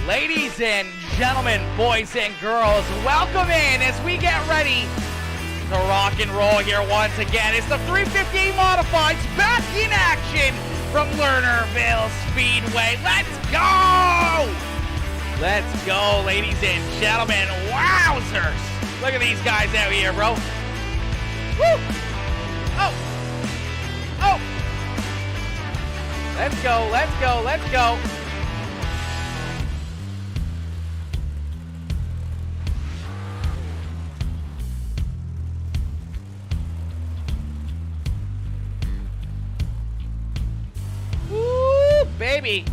Ladies and gentlemen, boys and girls, welcome in as we get ready to rock and roll here once again. It's the 358 Modifieds back in action from Lernerville Speedway. Let's go! Let's go, ladies and gentlemen. Wowzers! Look at these guys out here, bro. Woo! Oh! Oh! Let's go, let's go, let's go. Woo, baby.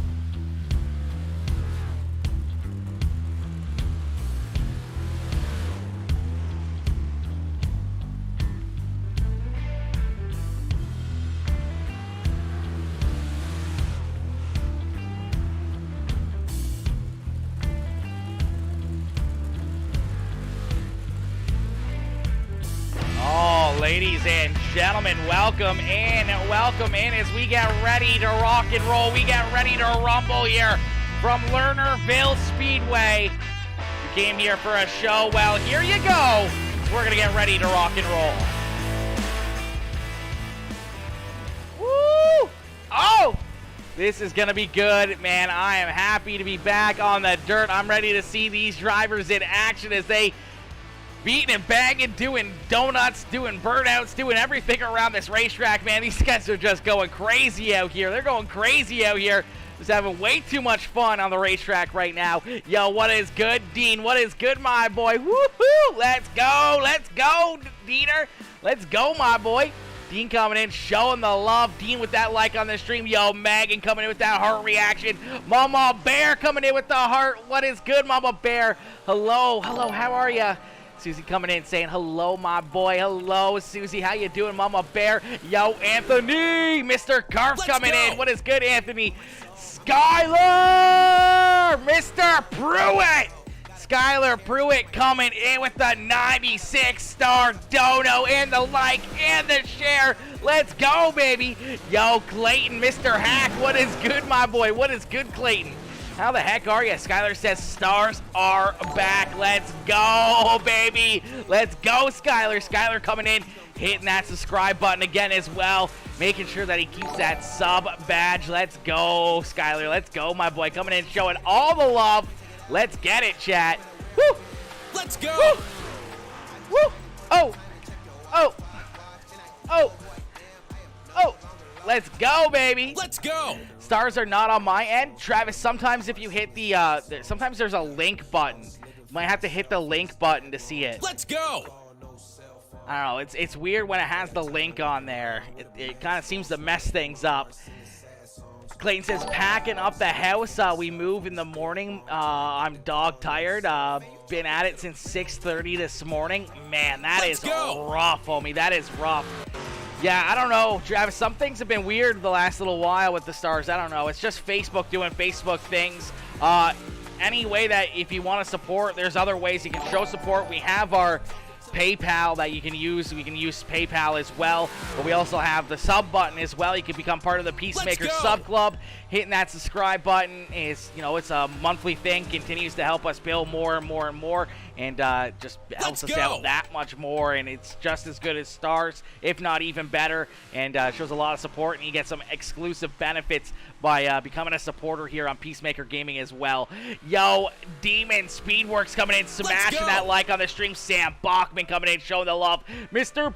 Ladies and gentlemen, welcome in as we get ready to rock and roll. We get ready to rumble here from Lernerville Speedway. You came here for a show, well, here you go. We're going to get ready to rock and roll. Woo! Oh! This is going to be good, man. I am happy to be back on the dirt. I'm ready to see these drivers in action as they beating and banging, doing donuts, doing burnouts, doing everything around this racetrack, man. These guys are just going crazy out here. They're going crazy out here. Just having way too much fun on the racetrack right now. Yo, what is good, Dean? What is good, my boy? Woohoo! Let's go, Diener. Let's go, my boy. Dean coming in, showing the love. Dean with that like on the stream. Yo, Megan coming in with that heart reaction. Mama Bear coming in with the heart. What is good, Mama Bear? Hello, how are ya? Susie coming in saying hello, my boy. Hello, Susie. How you doing, Mama Bear? Yo, Anthony. Mr. Carf coming in. What is good, Anthony? Skyler. Mr. Pruitt. Skyler Pruitt coming in with the 96-star dono and the like and the share. Let's go, baby. Yo, Clayton. Mr. Hack. What is good, my boy? What is good, Clayton? How the heck are you? Skylar says stars are back. Let's go, baby. Let's go, Skylar. Skylar coming in, hitting that subscribe button again as well, making sure that he keeps that sub badge. Let's go, Skylar. Let's go, my boy. Coming in, showing all the love. Let's get it, chat. Woo! Let's go. Woo! Woo! Oh! Oh! Oh! Oh! Let's go, baby. Let's go. Stars are not on my end. Travis, sometimes if you hit the, sometimes there's a link button. You might have to hit the link button to see it. Let's go. I don't know. It's weird when it has the link on there. It kind of seems to mess things up. Clayton says, packing up the house. We move in the morning. I'm dog tired. Been at it since 6:30 this morning. Man, that is rough, homie. That is rough. Yeah, I don't know, Travis. Some things have been weird the last little while with the stars. I don't know. It's just Facebook doing Facebook things. Any way that if you want to support, there's other ways you can show support. We have our PayPal that you can use. We can use PayPal as well. But we also have the sub button as well. You can become part of the Peacemaker Sub Club. Hitting that subscribe button is, you know, it's a monthly thing. Continues to help us build more and more and more. And just helps us out that much more. And it's just as good as stars, if not even better. And shows a lot of support. And you get some exclusive benefits by becoming a supporter here on Peacemaker Gaming as well. Yo, Demon Speedworks coming in, smashing that like on the stream. Sam Bachman coming in, showing the love. Mr.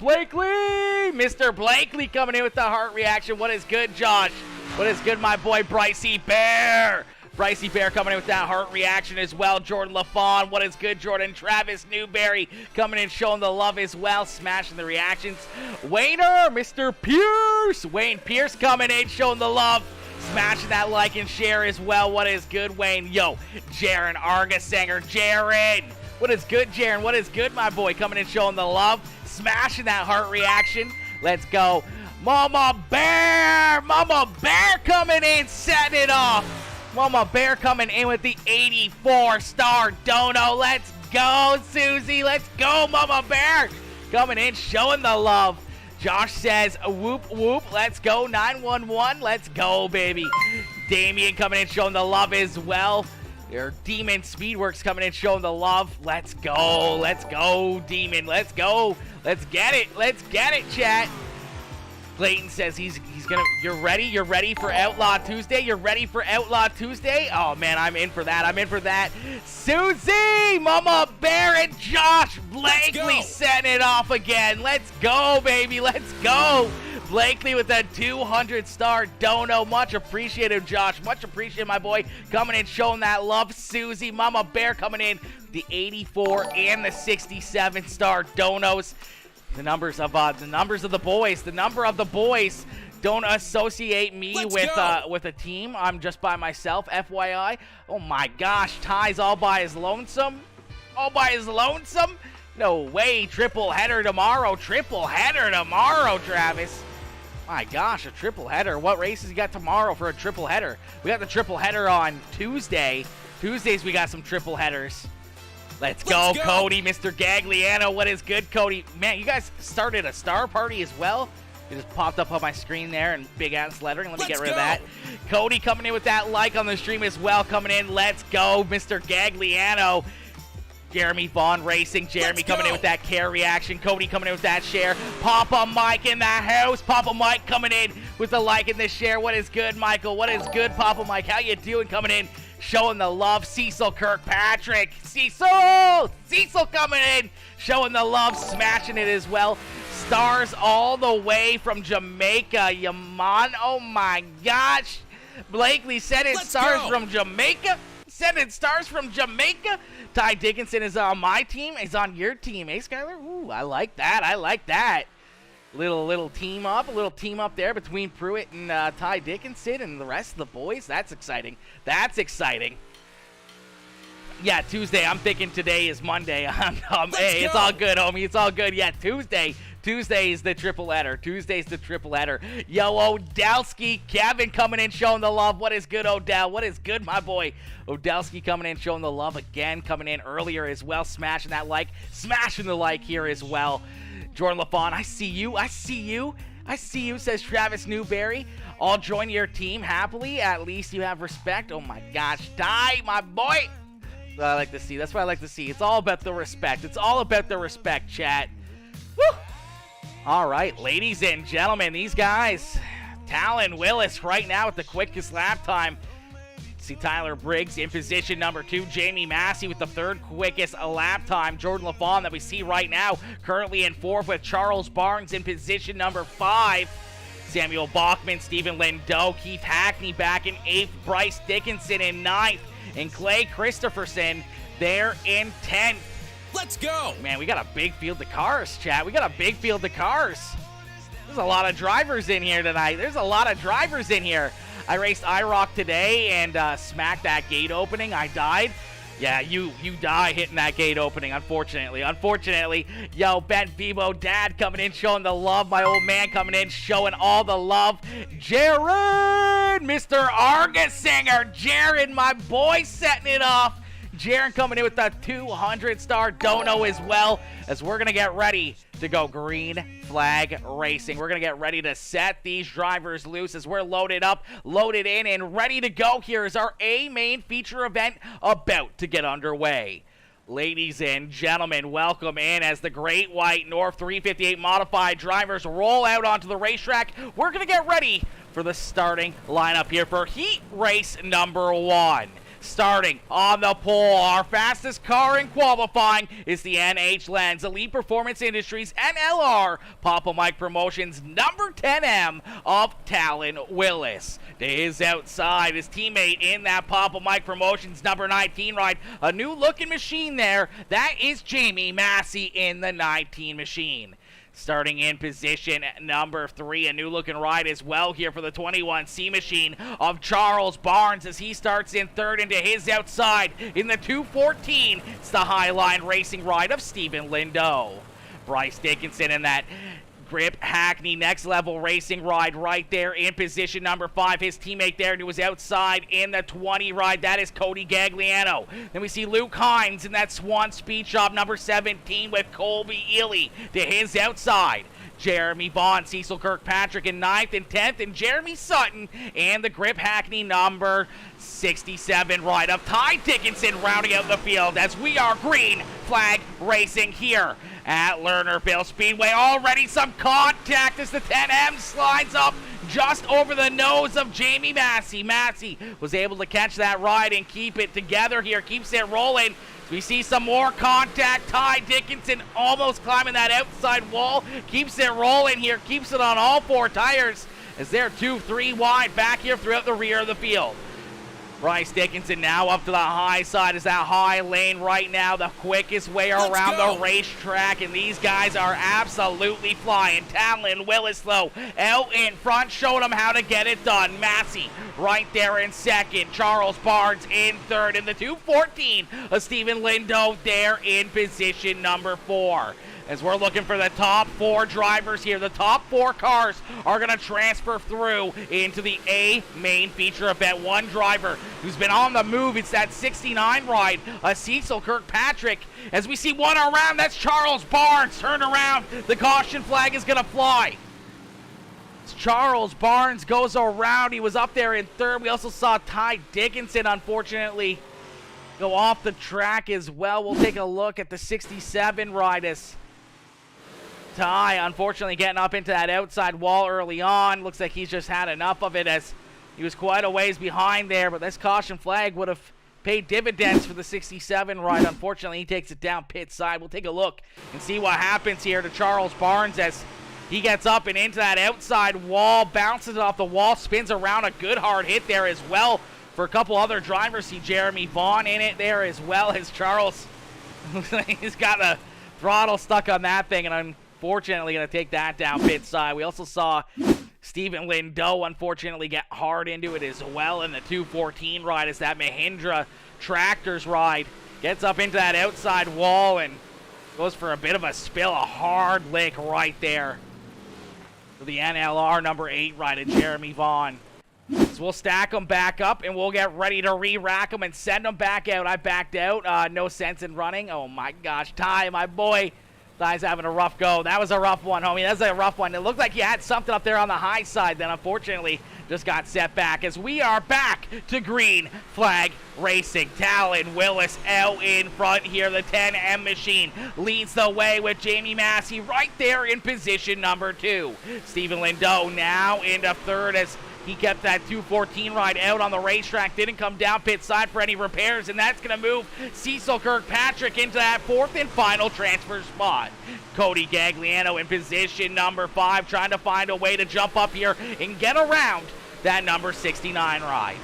Blakely coming in with the heart reaction. What is good, Josh? What is good, my boy, Brycey Bear? Brycey Bear coming in with that heart reaction as well. Jordan LaFawn, what is good, Jordan? Travis Newberry coming in, showing the love as well, smashing the reactions. Wayner, Mr. Pierce. Wayne Pierce coming in, showing the love, smashing that like and share as well. What is good, Wayne? Yo, Jaron Argasanger. Jaron, what is good, Jaron? What is good, my boy? Coming in, showing the love, smashing that heart reaction. Let's go. Mama Bear coming in, setting it off. Mama Bear coming in with the 84-star dono. Let's go, Susie. Let's go, Mama Bear. Coming in, showing the love. Josh says, whoop, whoop. Let's go, 911. Let's go, baby. Damien coming in, showing the love as well. Your Demon Speedworks coming in, showing the love. Let's go, Demon. Let's go. Let's get it, chat. Clayton says he's gonna. You're ready for Outlaw Tuesday. Oh man, I'm in for that. Susie, Mama Bear, and Josh Blakely setting it off again. Let's go, baby. Let's go. Blakely with that 200-star dono. Much appreciated, Josh. Much appreciated, my boy. Coming in, showing that love. Susie, Mama Bear coming in. The 84 and the 67-star donos. The numbers of the boys. Don't associate me with a team. I'm just by myself, FYI. Oh my gosh, Ty's all by his lonesome. No way. Triple header tomorrow, Travis. My gosh, a triple header. What races you got tomorrow for a triple header? We got the triple header on Tuesday. Tuesdays we got some triple headers. Let's go, Cody, Mr. Gagliano. What is good, Cody? Man, you guys started a star party as well. It just popped up on my screen there in big-ass lettering. Let me get rid of that. Cody coming in with that like on the stream as well. Coming in, let's go, Mr. Gagliano. Jeremy Vaughn Racing. Jeremy coming in with that care reaction. Cody coming in with that share. Papa Mike in the house. Papa Mike coming in with the like and the share. What is good, Michael? What is good, Papa Mike? How you doing? Coming in, showing the love. Cecil Kirkpatrick. Cecil coming in, showing the love, smashing it as well. Stars all the way from Jamaica. Yaman. Oh my gosh. Blakely said it. Stars from Jamaica. Ty Dickinson is on my team. He's on your team, eh, Skyler? Ooh, I like that. Little team up there between Pruitt and Ty Dickinson and the rest of the boys. That's exciting. Yeah, Tuesday. I'm thinking today is Monday. Hey, it's all good, homie. It's all good. Yeah, Tuesday is the triple header. Yo, Odelsky, Kevin coming in, showing the love. What is good, Odell? What is good, my boy? Odelsky coming in, showing the love again. Coming in earlier as well, smashing that like. Smashing the like here as well. Jordan LaFawn, I see you, says Travis Newberry. I'll join your team happily. At least you have respect. Oh my gosh. Die, my boy. I like to see. That's what I like to see. It's all about the respect. Chat. Woo! All right, ladies and gentlemen, these guys, Talon Willis right now with the quickest lap time. See Tyler Briggs in position number 2. Jamie Massey with the 3rd quickest lap time. Jordan LaFawn that we see right now currently in 4th with Charles Barnes in position number 5. Samuel Bachman, Stephen Lindo, Keith Hackney back in 8th. Bryce Dickinson in 9th. And Clay Christopherson there in 10th. Let's go! Man, we got a big field of cars, chat. There's a lot of drivers in here tonight. I raced IROC today and smacked that gate opening. I died. Yeah, you die hitting that gate opening, unfortunately. Yo, Ben Bebo, Dad coming in, showing the love. My old man coming in, showing all the love. Jared, Mr. Argus Singer. Jared, my boy, setting it off. Jared coming in with the 200-star dono as well, as we're going to get ready to go green flag racing. We're going to get ready to set these drivers loose as we're loaded up, loaded in, and ready to go. Here is our A main feature event about to get underway. Ladies and gentlemen, welcome in as the Great White North 358 modified drivers roll out onto the racetrack. We're going to get ready for the starting lineup here for heat race number 1. Starting on the pole, our fastest car in qualifying is the NH Lens Elite Performance Industries NLR Papa Mike Promotions number 10M of Talon Willis. To his outside, his teammate in that Papa Mike Promotions number 19 ride, a new looking machine there. That is Jamie Massey in the 19 machine. Starting in position number 3, a new-looking ride as well here for the 21C machine of Charles Barnes as he starts in 3rd into his outside. In the 214, it's the Highline Racing ride of Stephen Lindo. Bryce Dickinson in that Grip Hackney Next Level Racing ride right there in position number 5. His teammate there to his outside in the 20 ride. That is Cody Gagliano. Then we see Luke Hines in that Swan Speed Shop number 17 with Colby Ely to his outside. Jeremy Vaughn, Cecil Kirkpatrick in 9th and 10th, and Jeremy Sutton and the Grip Hackney number 67 ride of Ty Dickinson rounding out the field as we are green flag racing here at Lernerville Speedway. Already some contact as the 10M slides up just over the nose of Jamie Massey. Massey was able to catch that ride and keep it together here, keeps it rolling. We see some more contact. Ty Dickinson almost climbing that outside wall. Keeps it rolling here. Keeps it on all 4 tires as they're 2-3 wide back here throughout the rear of the field. Bryce Dickinson now up to the high side. Is that high lane right now the quickest way around the racetrack? And these guys are absolutely flying. Talon Willis, though, out in front, showing them how to get it done. Massey right there in 2nd. Charles Barnes in 3rd. In the 214, Stephen Lindo there in position number 4. As we're looking for the top 4 drivers here. The top 4 cars are going to transfer through into the A main feature event. One driver who's been on the move, it's that 69 ride, Cecil Kirkpatrick. As we see one around, that's Charles Barnes. Turn around, the caution flag is going to fly. As Charles Barnes goes around, he was up there in 3rd. We also saw Ty Dickinson, unfortunately, go off the track as well. We'll take a look at the 67 ride as Ty, unfortunately, getting up into that outside wall early on. Looks like he's just had enough of it as he was quite a ways behind there. But this caution flag would have paid dividends for the 67 ride. Unfortunately, he takes it down pit side. We'll take a look and see what happens here to Charles Barnes as he gets up and into that outside wall, bounces it off the wall, spins around. A good hard hit there as well for a couple other drivers. See Jeremy Vaughn in it there as well as Charles. Looks like he's got the throttle stuck on that thing, and unfortunately going to take that down pit side. We also saw Stephen Lindo unfortunately get hard into it as well in the 214 ride as that Mahindra Tractors ride gets up into that outside wall and goes for a bit of a spill, a hard lick right there for the NLR number 8 ride of Jeremy Vaughn. So we'll stack them back up and we'll get ready to re-rack them and send them back out. I backed out. No sense in running. Oh my gosh, Ty, my boy. Ty's having a rough go. That was a rough one, homie. That's a rough one. It looked like you had something up there on the high side, then unfortunately just got set back as we are back to green flag racing. Talon Willis out in front here. The 10M machine leads the way with Jamie Massey right there in position number 2. Stephen Lindo now into 3rd as he kept that 214 ride out on the racetrack, didn't come down pit side for any repairs, and that's going to move Cecil Kirkpatrick into that 4th and final transfer spot. Cody Gagliano in position number 5, trying to find a way to jump up here and get around that number 69 ride.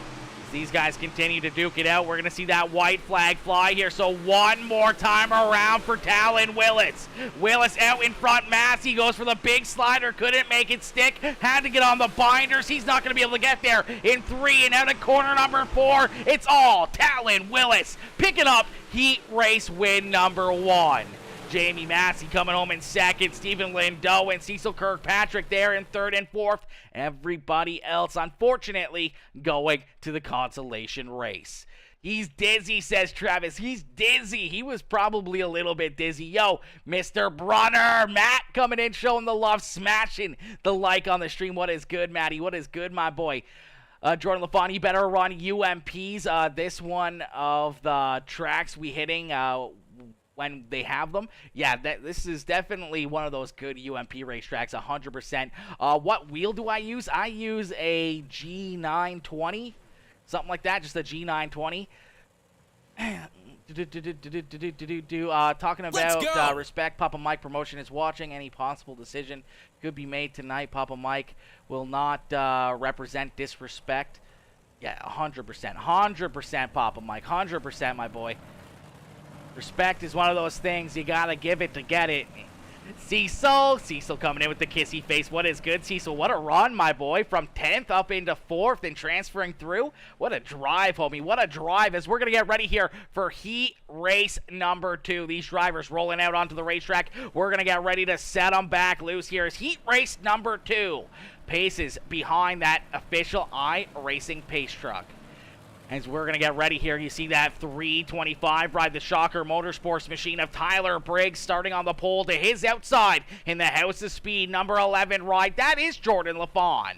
As these guys continue to duke it out, we're going to see that white flag fly here. So one more time around for Talon Willis. Willis out in front. Massey goes for the big slider. Couldn't make it stick. Had to get on the binders. He's not going to be able to get there in 3. And out of corner number 4, it's all Talon Willis picking up heat race win number 1. Jamie Massey coming home in 2nd. Stephen Lindo and Cecil Kirkpatrick there in 3rd and 4th. Everybody else, unfortunately, going to the consolation race. He's dizzy, says Travis. He's dizzy. He was probably a little bit dizzy. Yo, Mr. Brunner. Matt coming in, showing the love, smashing the like on the stream. What is good, Matty? What is good, my boy? Jordan LaFon, you better run UMPs. This one of the tracks we hitting when they have them. Yeah, this is definitely one of those good UMP racetracks, 100%. What wheel do I use? I use a G920, something like that, just a G920. Talking about respect, Papa Mike Promotion is watching. Any possible decision could be made tonight. Papa Mike will not represent disrespect. Yeah, 100%. 100%, Papa Mike. 100%, my boy. Respect is one of those things, you gotta give it to get it. Cecil coming in with the kissy face. What is good, Cecil? What a run, my boy. From 10th up into 4th and transferring through. What a drive, homie. What a drive as we're going to get ready here for heat race number 2. These drivers rolling out onto the racetrack. We're going to get ready to set them back loose here as heat race number 2. Paces behind that official iRacing pace truck. As we're going to get ready here, you see that 325 ride, the Shocker Motorsports machine of Tyler Briggs starting on the pole to his outside in the House of Speed, number 11 ride. That is Jordan LaFawn.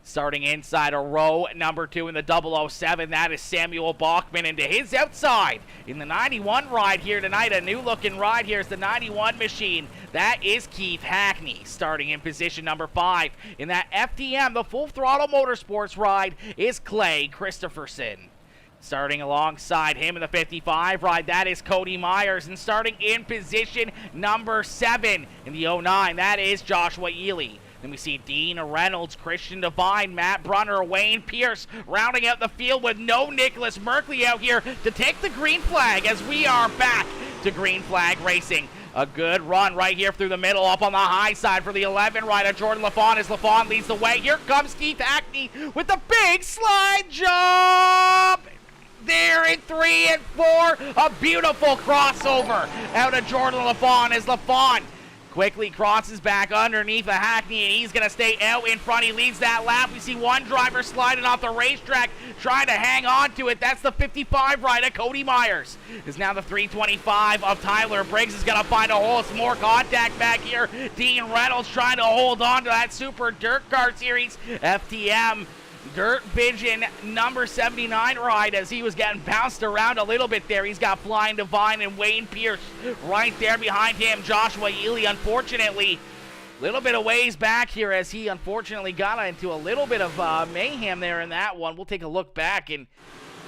Starting inside a row number 2 in the 007, that is Samuel Bachman, into his outside in the 91 ride here tonight. A new looking ride here is the 91 machine. That is Keith Hackney. Starting in position number 5 in that FTM, the Full Throttle Motorsports ride, is Clay Christopherson. Starting alongside him in the 55 ride, that is Cody Myers. And starting in position number 7 in the 09, that is Joshua Ely. Then we see Dean Reynolds, Christian Devine, Matt Brunner, Wayne Pierce rounding out the field with no Nicholas Merkley out here to take the green flag as we are back to green flag racing. A good run right here through the middle, up on the high side for the 11 rider, Jordan LaFawn, as LaFawn leads the way. Here comes Keith Hackney with the big slide jump. There in 3 and 4, a beautiful crossover out of Jordan LaFawn as LaFawn quickly crosses back underneath a Hackney, and he's going to stay out in front. He leads that lap. We see one driver sliding off the racetrack, trying to hang on to it. That's the 55 rider, Cody Myers. Is now the 325 of Tyler Briggs is going to find a hole. Some more contact back here. Dean Reynolds trying to hold on to that Super Dirt Car Series FTM Dirt Vision number 79 ride as he was getting bounced around a little bit there. He's got Flying Divine and Wayne Pierce right there behind him. Joshua Ely, unfortunately, a little bit of ways back here as he unfortunately got into a little bit of mayhem there in that one. We'll take a look back and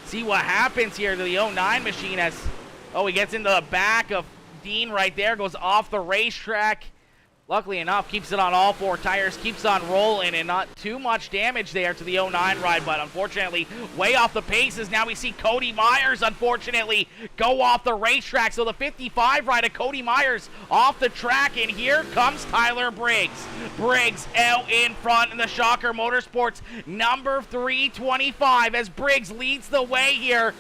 see what happens here to the 09 machine as, he gets into the back of Dean right there, goes off the racetrack. Luckily enough, keeps it on all 4 tires, keeps on rolling, and not too much damage there to the 09 ride, but unfortunately, way off the paces. Now we see Cody Myers, unfortunately, go off the racetrack. So the 55 rider, Cody Myers, off the track, and here comes Tyler Briggs. Briggs out in front in the Shocker Motorsports, number 325, as Briggs leads the way here.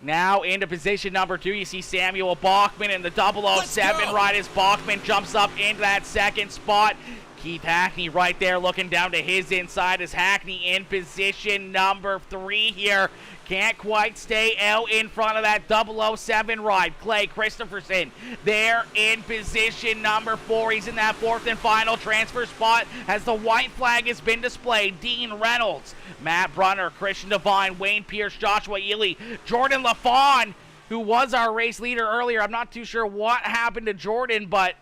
Now into position number 2, you see Samuel Bachman in the 007 ride as Bachman jumps up into that second spot. Keith Hackney right there looking down to his inside as Hackney in position number 3 here. Can't quite stay out in front of that 007 ride. Clay Christopherson there in position number 4. He's in that 4th and final transfer spot as the white flag has been displayed. Dean Reynolds, Matt Brunner, Christian Devine, Wayne Pierce, Joshua Ely, Jordan LaFawn, who was our race leader earlier. I'm not too sure what happened to Jordan, but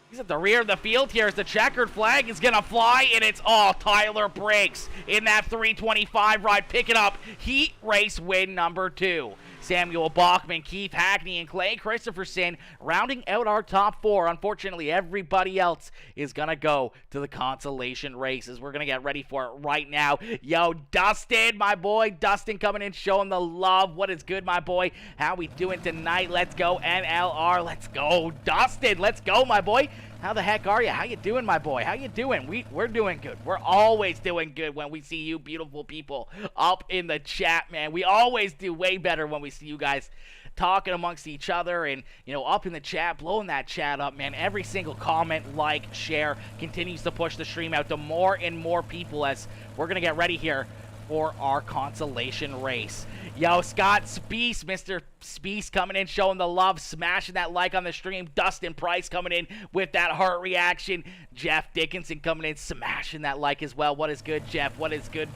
he's at the rear of the field here as the checkered flag is going to fly, and it's all Tyler Briggs in that 325 ride. Pick it up. Heat race win number 2. Samuel Bachman, Keith Hackney, and Clay Christopherson rounding out our top 4. Unfortunately, everybody else is going to go to the consolation races. We're going to get ready for it right now. Yo, Dustin, my boy. Dustin coming in, showing the love. What is good, my boy? How we doing tonight? Let's go, NLR. Let's go, Dustin. Let's go, my boy. How the heck are you? How you doing, my boy? How you doing? We're doing good. We're always doing good when we see you beautiful people up in the chat, man. We always do way better when we see you guys talking amongst each other and, up in the chat, blowing that chat up, man. Every single comment, like, share continues to push the stream out to more and more people as we're going to get ready here for our consolation race. Yo, Scott Speece, Mr. Speece coming in, showing the love, smashing that like on the stream. Dustin Price coming in with that heart reaction. Jeff Dickinson coming in, smashing that like as well. What is good, Jeff? What is good?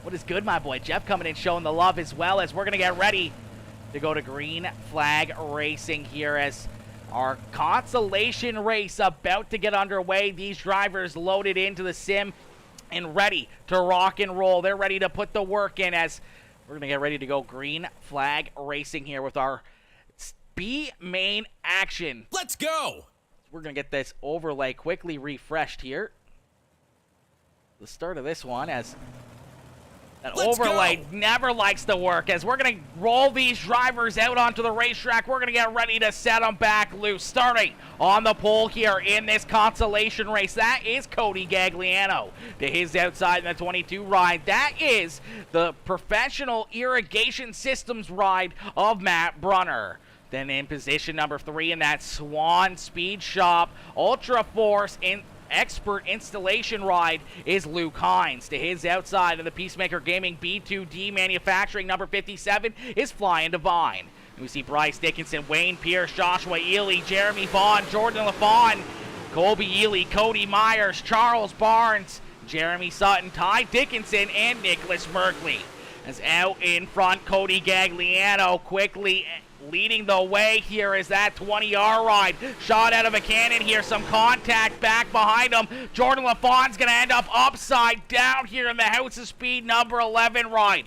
What is good, my boy? Jeff coming in, showing the love as well as we're going to get ready to go to green flag racing here as our consolation race about to get underway. These drivers loaded into the sim and ready to rock and roll. They're ready to put the work in as we're going to get ready to go green flag racing here with our B main action. Let's go! We're going to get this overlay quickly refreshed here. The start of this one as that overlay never likes to work as we're going to roll these drivers out onto the racetrack. We're going to get ready to set them back loose. Starting on the pole here in this consolation race, that is Cody Gagliano. To his outside in the 22 ride, that is the Professional Irrigation Systems ride of Matt Brunner. Then in position number 3 in that Swan Speed Shop Ultra Force in expert installation ride is Luke Hines. To his outside of the Peacemaker Gaming B2D Manufacturing number 57 is Flying Divine. We see Bryce Dickinson, Wayne Pierce, Joshua Ely, Jeremy Vaughn, Jordan LaFawn, Colby Ely, Cody Myers, Charles Barnes, Jeremy Sutton, Ty Dickinson, and Nicholas Merkley. As out in front, Cody Gagliano quickly leading the way here is that 20R ride. Shot out of a cannon here, some contact back behind him. Jordan LaFawn's going to end up upside down here in the House of Speed number 11 ride.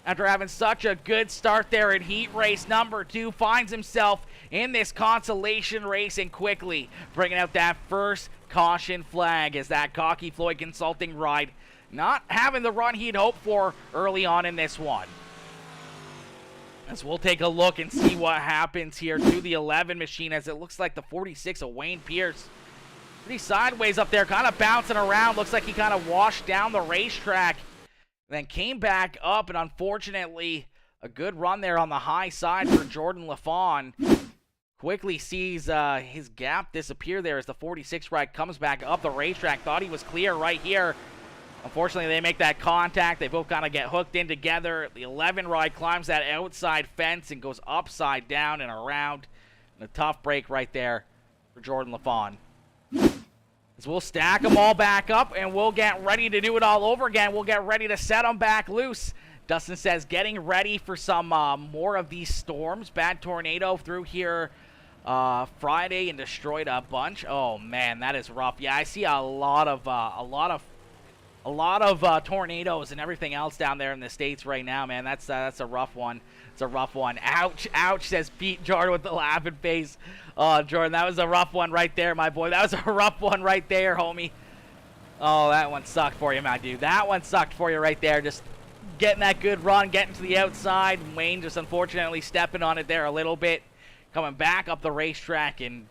After having such a good start there in heat race number 2, finds himself in this consolation race and quickly bringing out that first caution flag as that Cocky Floyd Consulting ride not having the run he'd hoped for early on in this one. As we'll take a look and see what happens here to the 11 machine, as it looks like the 46 of Wayne Pierce pretty sideways up there, kind of bouncing around. Looks like he kind of washed down the racetrack, then came back up, and unfortunately a good run there on the high side for Jordan LaFawn. Quickly sees his gap disappear there as the 46 ride comes back up the racetrack. Thought he was clear right here. Unfortunately, they make that contact. They both kind of get hooked in together. The 11 ride climbs that outside fence and goes upside down and around. And a tough break right there for Jordan LaFawn. As we'll stack them all back up, and we'll get ready to do it all over again. We'll get ready to set them back loose. Dustin says getting ready for some more of these storms. Bad tornado through here Friday and destroyed a bunch. Oh man, that is rough. Yeah, I see a lot of tornadoes and everything else down there in the States right now, man. That's a rough one. It's a rough one. Ouch, ouch, says Pete Jordan with the laughing face. Oh, Jordan, that was a rough one right there, my boy. That was a rough one right there, homie. Oh, that one sucked for you, my dude. That one sucked for you right there. Just getting that good run, getting to the outside. Wayne just unfortunately stepping on it there a little bit. Coming back up the racetrack and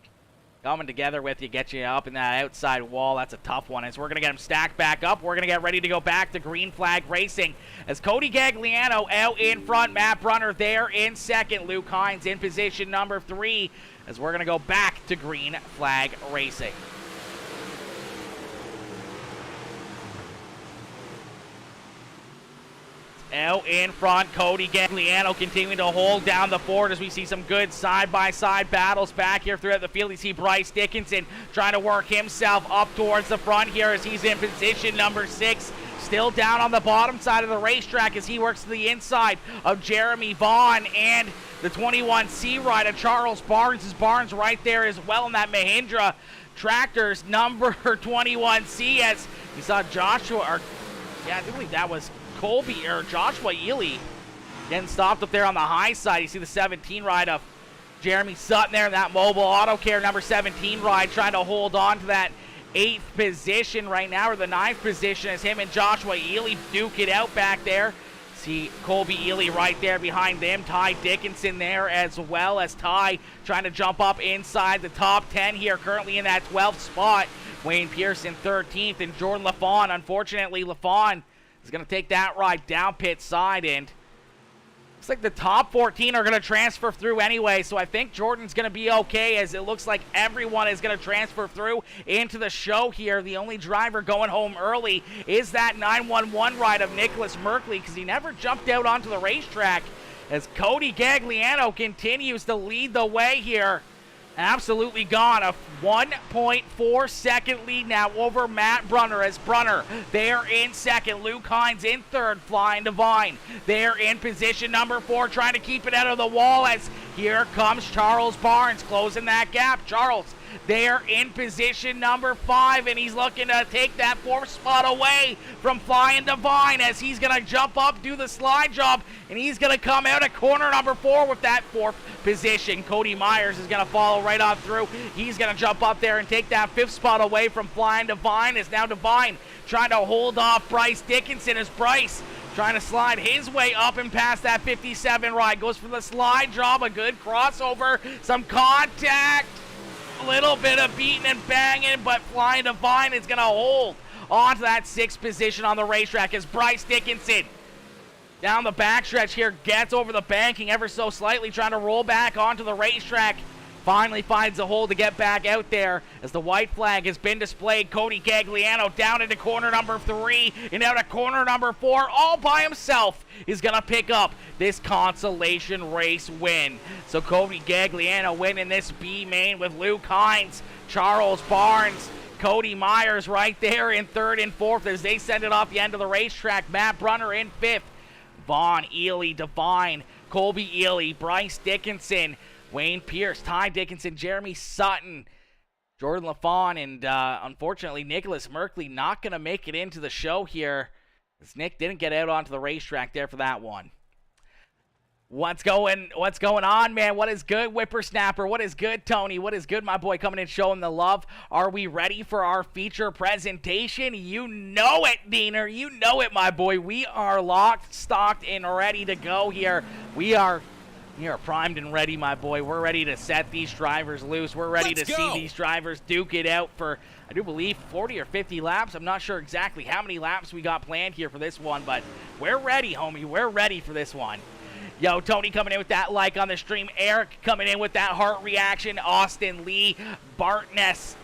coming together with you, get you up in that outside wall. That's a tough one. As we're going to get him stacked back up, we're going to get ready to go back to green flag racing. As Cody Gagliano out in front, Matt Brunner there in second, Luke Hines in position number 3, as we're going to go back to green flag racing. Out in front, Cody Gagliano continuing to hold down the fort as we see some good side-by-side battles back here throughout the field. You see Bryce Dickinson trying to work himself up towards the front here as he's in position number 6. Still down on the bottom side of the racetrack as he works to the inside of Jeremy Vaughn and the 21C ride of Charles Barnes. Barnes right there as well in that Mahindra Tractors number 21C as you saw Joshua, I believe that was Colby or Joshua Ely getting stopped up there on the high side. You see the 17 ride of Jeremy Sutton there in that Mobile Auto Care number 17 ride, trying to hold on to that 8th position right now, or the 9th position, as him and Joshua Ely duke it out back there. See Colby Ely right there behind them. Ty Dickinson there as well, as Ty trying to jump up inside the top 10 here, currently in that 12th spot. Wayne Pierce in 13th, and Jordan LaFawn. Unfortunately, LaFawn is going to take that ride down pit side, and looks like the top 14 are going to transfer through anyway, so I think Jordan's going to be okay, as it looks like everyone is going to transfer through into the show here. The only driver going home early is that 911 ride of Nicholas Merkley, because he never jumped out onto the racetrack, as Cody Gagliano continues to lead the way here. Absolutely gone. A 1.4 second lead now over Matt Brunner, as Brunner there in second. Luke Hines in third. Flying Divine there in position number 4, trying to keep it out of the wall, as here comes Charles Barnes closing that gap. Charles there in position number 5, and he's looking to take that 4th spot away from Flying Divine, as he's going to jump up, do the slide job, and he's going to come out at corner number 4 with that 4th position. Cody Myers is going to follow right on through. He's going to jump up there and take that 5th spot away from Flying Divine, as now Divine trying to hold off Bryce Dickinson, as Bryce trying to slide his way up and past that 57 ride. Goes for the slide job, a good crossover, some contact. A little bit of beating and banging, but Flying Divine is going to hold on to that 6th position on the racetrack, as Bryce Dickinson down the backstretch here gets over the banking ever so slightly, trying to roll back onto the racetrack. finally finds a hole to get back out there as the white flag has been displayed. Cody Gagliano down into corner number 3 and out of corner number 4 all by himself is going to pick up this consolation race win. So Cody Gagliano winning this B main with Luke Hines, Charles Barnes, Cody Myers right there in 3rd and 4th as they send it off the end of the racetrack. Matt Brunner in 5th. Vaughn, Ely, Devine, Colby Ely, Bryce Dickinson, Wayne Pierce, Ty Dickinson, Jeremy Sutton, Jordan LaFawn, and unfortunately Nicholas Merkley not going to make it into the show here as Nick didn't get out onto the racetrack there for that one. What's going on, man? What is good, Whippersnapper? What is good, Tony? What is good, my boy, coming in showing the love? Are we ready for our feature presentation? You know it, Diener. You know it, my boy. We are locked, stocked, and ready to go here. We are primed and ready, my boy. We're ready to set these drivers loose. We're ready to see these drivers duke it out for, I do believe, 40 or 50 laps. I'm not sure exactly how many laps we got planned here for this one, but we're ready, homie. We're ready for this one. Yo, Tony coming in with that like on the stream. Eric coming in with that heart reaction. Austin Lee, Bartmess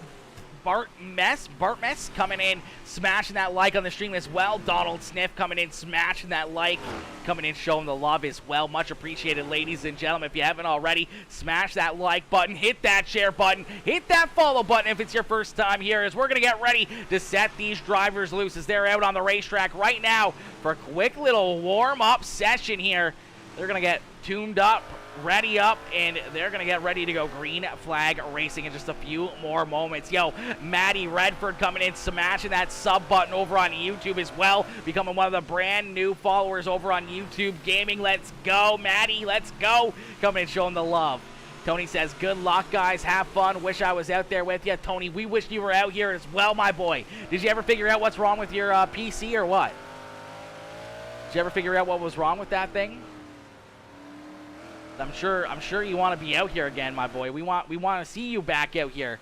coming in, smashing that like on the stream as well. Donald Sniff coming in, smashing that like, coming in, showing the love as well. Much appreciated, ladies and gentlemen. If you haven't already, smash that like button, hit that share button, hit that follow button if it's your first time here, as we're going to get ready to set these drivers loose as they're out on the racetrack right now for a quick little warm-up session here. They're going to get tuned up, ready up, and they're going to get ready to go green flag racing in just a few more moments. Yo, Maddie Redford coming in, smashing that sub button over on YouTube as well, becoming one of the brand new followers over on YouTube Gaming. Let's go, Maddie, let's go. Coming in, showing the love. Tony says, good luck, guys. Have fun. Wish I was out there with you. Tony, we wish you were out here as well, my boy. Did you ever figure out what's wrong with your PC or what? Did you ever figure out what was wrong with that thing? I'm sure you want to be out here again, my boy. We want to see you back out here.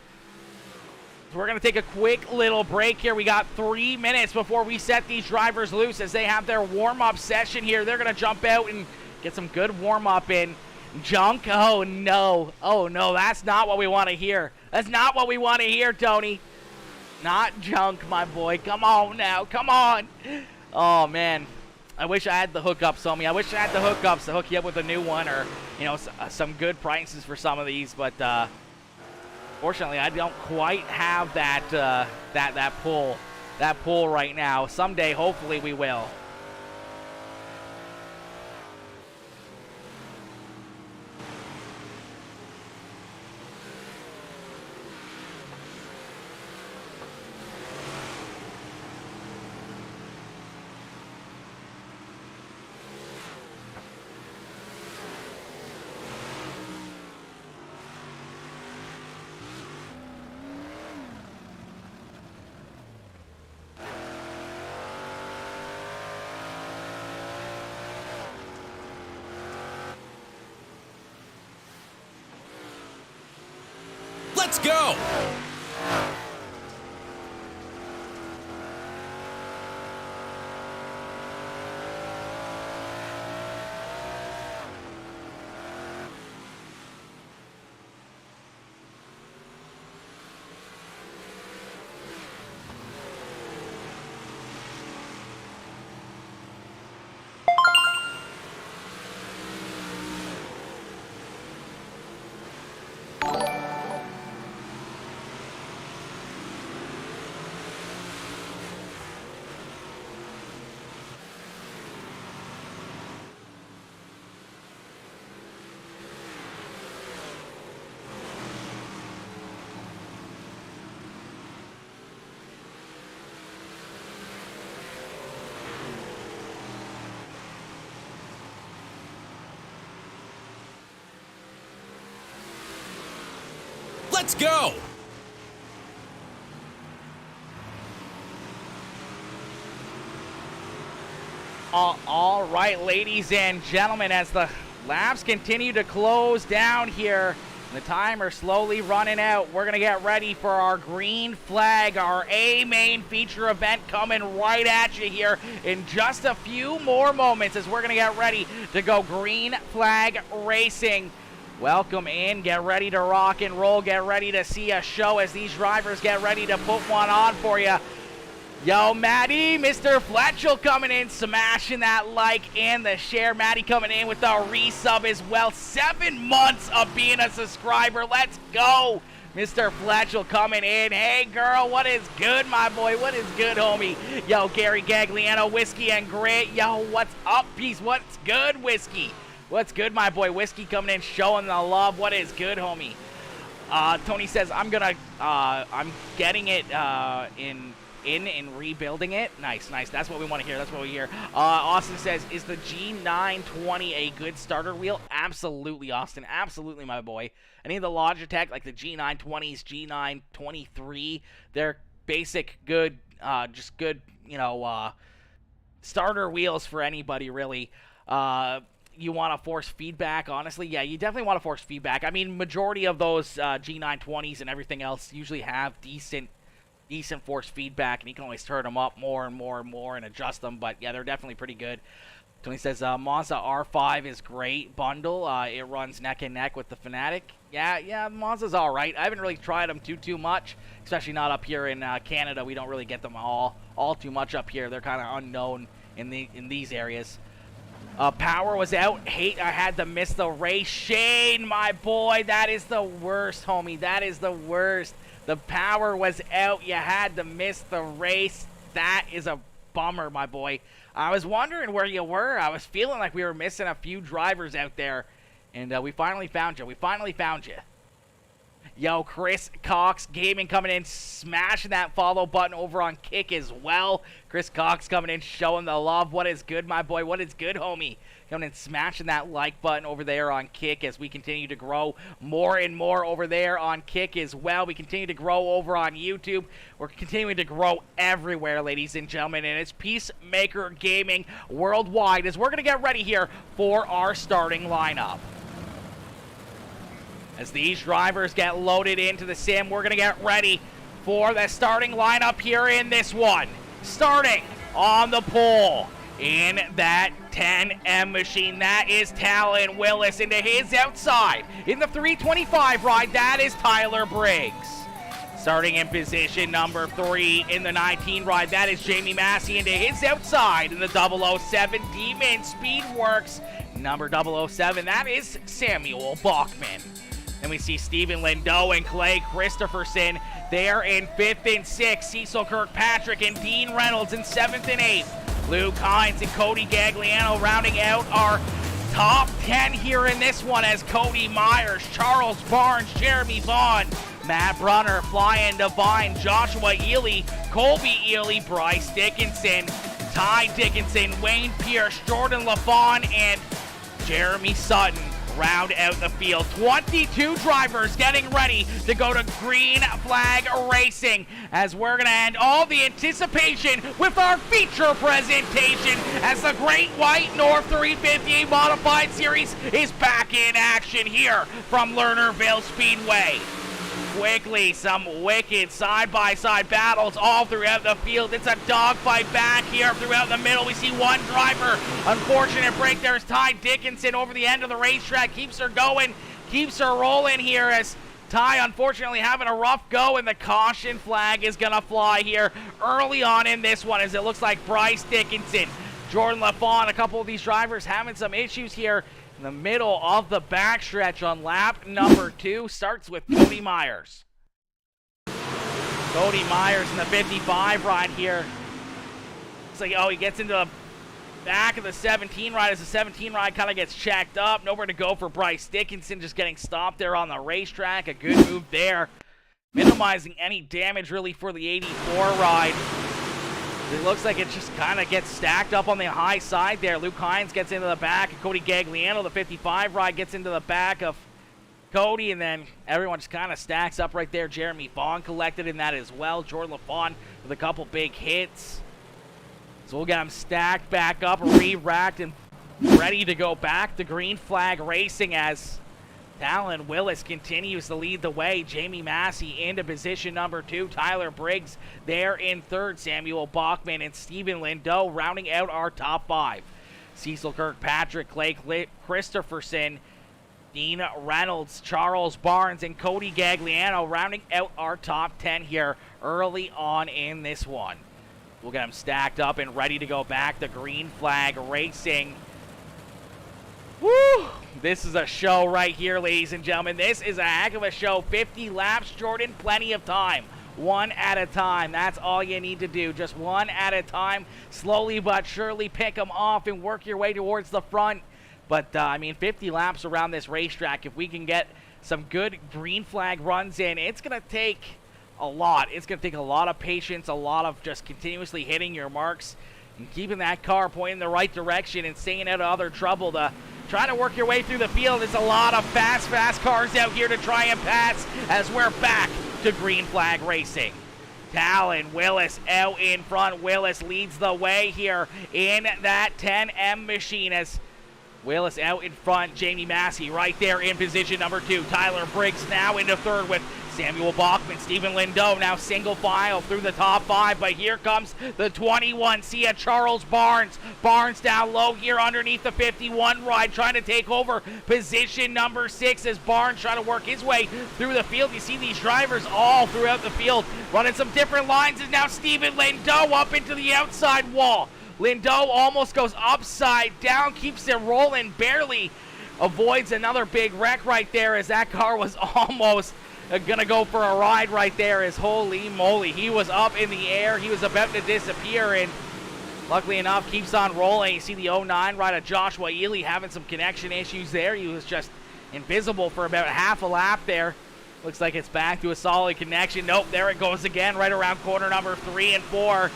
So we're going to take a quick little break here. We got 3 minutes before we set these drivers loose as they have their warm-up session here. They're going to jump out and get some good warm-up in. Junk? Oh, no. Oh, no, that's not what we want to hear. That's not what we want to hear, Tony. Not junk, my boy. Come on now. Come on. Oh, man. I wish I had the hookups on me. I wish I had the hookups to hook you up with a new one, or, you know, some good prices for some of these. But fortunately, I don't quite have that pull right now. Someday, hopefully, we will. Let's go! Let's go! All right, ladies and gentlemen, as the laps continue to close down here, the timer slowly running out, we're going to get ready for our green flag, our A main feature event coming right at you here in just a few more moments as we're going to get ready to go green flag racing. Welcome in. Get ready to rock and roll. Get ready to see a show as these drivers get ready to put one on for you. Yo, Maddie, Mr. Fletchell coming in, smashing that like and the share. Maddie coming in with a resub as well. 7 months of being a subscriber. Let's go. Mr. Fletchell coming in. Hey, girl, what is good, my boy? What is good, homie? Yo, Gary Gagliano, Whiskey and Grit. Yo, what's up, peace? What's good, Whiskey? What's good, my boy? Whiskey coming in, showing the love. What is good, homie? Tony says, I'm getting it in and rebuilding it. Nice. That's what we want to hear. That's what we hear. Austin says, is the G920 a good starter wheel? Absolutely, Austin. Absolutely, my boy. Any of the Logitech, like the G920s, G923, they're basic, good, just good, starter wheels for anybody, really. You want to force feedback, honestly? Yeah, you definitely want to force feedback. I mean, majority of those G920s and everything else usually have decent force feedback, and you can always turn them up more and more and adjust them. But yeah, they're definitely pretty good. Tony says Mazda R5 is great bundle. It runs neck and neck with the Fanatic. Yeah, Mazda's all right. I haven't really tried them too much, especially not up here in Canada. We don't really get them all too much up here. They're kind of unknown in these areas. Power was out. I had to miss the race. Shane, my boy, that is the worst, homie. That is the worst. The power was out. You had to miss the race. That is a bummer, my boy. I was wondering where you were. I was feeling like we were missing a few drivers out there. And we finally found you. Yo, Chris Cox Gaming coming in, smashing that follow button over on Kick as well. Chris Cox coming in, showing the love. What is good, my boy? What is good, homie? Coming in, smashing that like button over there on Kick as we continue to grow more and more over there on Kick as well. We continue to grow over on YouTube. We're continuing to grow everywhere, ladies and gentlemen, and it's Peacemaker Gaming worldwide as we're going to get ready here for our starting lineup. As these drivers get loaded into the sim, we're going to get ready for the starting lineup here in this one. Starting on the pole in that 10M machine, that is Talon Willis. Into his outside in the 325 ride, that is Tyler Briggs. Starting in position number 3 in the 19 ride, that is Jamie Massey. Into his outside in the 007 Demon Speedworks, number 007, that is Samuel Bachman. Then we see Stephen Lindo and Clay Christopherson there in 5th and 6th. Cecil Kirkpatrick and Dean Reynolds in 7th and 8th. Luke Hines and Cody Gagliano rounding out our top 10 here in this one as Cody Myers, Charles Barnes, Jeremy Vaughn, Matt Brunner, Flying Divine, Joshua Ely, Colby Ely, Bryce Dickinson, Ty Dickinson, Wayne Pierce, Jordan LaFawn, and Jeremy Sutton round out the field. 22 drivers getting ready to go to Green Flag Racing as we're going to end all the anticipation with our feature presentation as the Great White North 350 Modified Series is back in action here from Lernerville Speedway. Quickly, some wicked side-by-side battles all throughout the field. It's a dogfight back here throughout the middle. We see one driver. Unfortunate break. There's Ty Dickinson over the end of the racetrack. Keeps her going, keeps her rolling here as Ty unfortunately having a rough go, and the caution flag is going to fly here early on in this one as it looks like Bryce Dickinson, Jordan LaFawn, a couple of these drivers having some issues here in the middle of the backstretch on lap number 2. Starts with Cody Myers. Cody Myers in the 55 ride here. Looks like, he gets into the back of the 17 ride as the 17 ride kind of gets checked up. Nowhere to go for Bryce Dickinson, just getting stopped there on the racetrack. A good move there. Minimizing any damage really for the 84 ride. It looks like it just kind of gets stacked up on the high side there. Luke Hines gets into the back of Cody Gagliano. The 55 ride gets into the back of Cody, and then everyone just kind of stacks up right there. Jeremy Vaughn collected in that as well. Jordan LaFawn with a couple big hits. So we'll get them stacked back up, re-racked, and ready to go back to Green Flag Racing as Talon Willis continues to lead the way. Jamie Massey into position number 2. Tyler Briggs there in 3rd. Samuel Bachman and Stephen Lindo rounding out our top 5. Cecil Kirkpatrick, Clay Christopherson, Dean Reynolds, Charles Barnes, and Cody Gagliano rounding out our top 10 here early on in this one. We'll get them stacked up and ready to go back to Green Flag Racing. Woo! This is a show right here, ladies and gentlemen. This is a heck of a show. 50 laps, Jordan, plenty of time. One at a time. That's all you need to do. Just one at a time. Slowly but surely pick them off and work your way towards the front. But, I mean, 50 laps around this racetrack, if we can get some good green flag runs in, it's going to take a lot. It's going to take a lot of patience, a lot of just continuously hitting your marks and keeping that car pointing in the right direction and staying out of other trouble to try to work your way through the field. There's a lot of fast cars out here to try and pass as we're back to green flag racing. Talon Willis out in front. Willis leads the way here in that 10M machine as Willis out in front. Jamie Massey right there in position number 2. Tyler Briggs now into third with Samuel Bachman. Stephen Lindeau now single file through the top 5, but here comes the 21. See ya, Charles Barnes. Barnes down low here underneath the 51 ride, trying to take over position number 6 as Barnes trying to work his way through the field. You see these drivers all throughout the field running some different lines as now Stephen Lindeau up into the outside wall. Lindeau almost goes upside down, keeps it rolling, barely avoids another big wreck right there as that car was almost gonna go for a ride right there as holy moly. He was up in the air, he was about to disappear, and luckily enough keeps on rolling. You see the 09 rider Joshua Ely having some connection issues there. He was just invisible for about half a lap there. Looks like it's back to a solid connection. Nope, there it goes again right around corner number 3 and 4.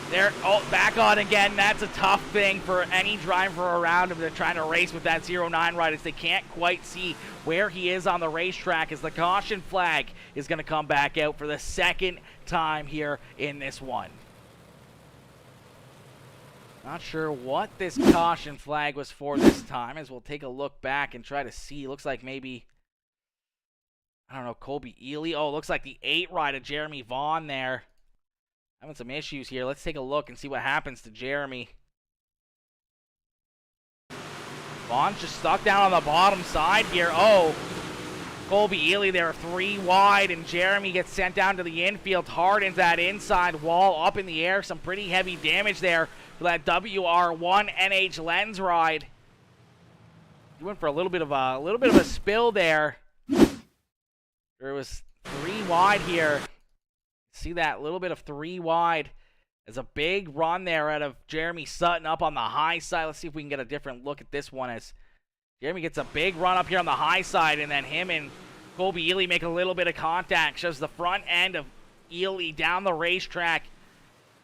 There, oh, back on again. That's a tough thing for any driver around him. They're trying to race with that 09 ride as they can't quite see where he is on the racetrack as the caution flag is going to come back out for the second time here in this one. Not sure what this caution flag was for this time, as we'll take a look back and try to see. Looks like maybe, I don't know, Colby Ely. Oh, looks like the 8 ride of Jeremy Vaughn there. Having some issues here. Let's take a look and see what happens to Jeremy. Vaughn's just stuck down on the bottom side here. Oh, Colby Ely there 3 wide, and Jeremy gets sent down to the infield hard into that inside wall, up in the air. Some pretty heavy damage there for that WR1 NH lens ride. He went for a little bit of a spill there. There was 3 wide here. See that little bit of 3 wide. There's a big run there out of Jeremy Sutton up on the high side. Let's see if we can get a different look at this one as Jeremy gets a big run up here on the high side, and then him and Colby Ely make a little bit of contact. Shows the front end of Ely down the racetrack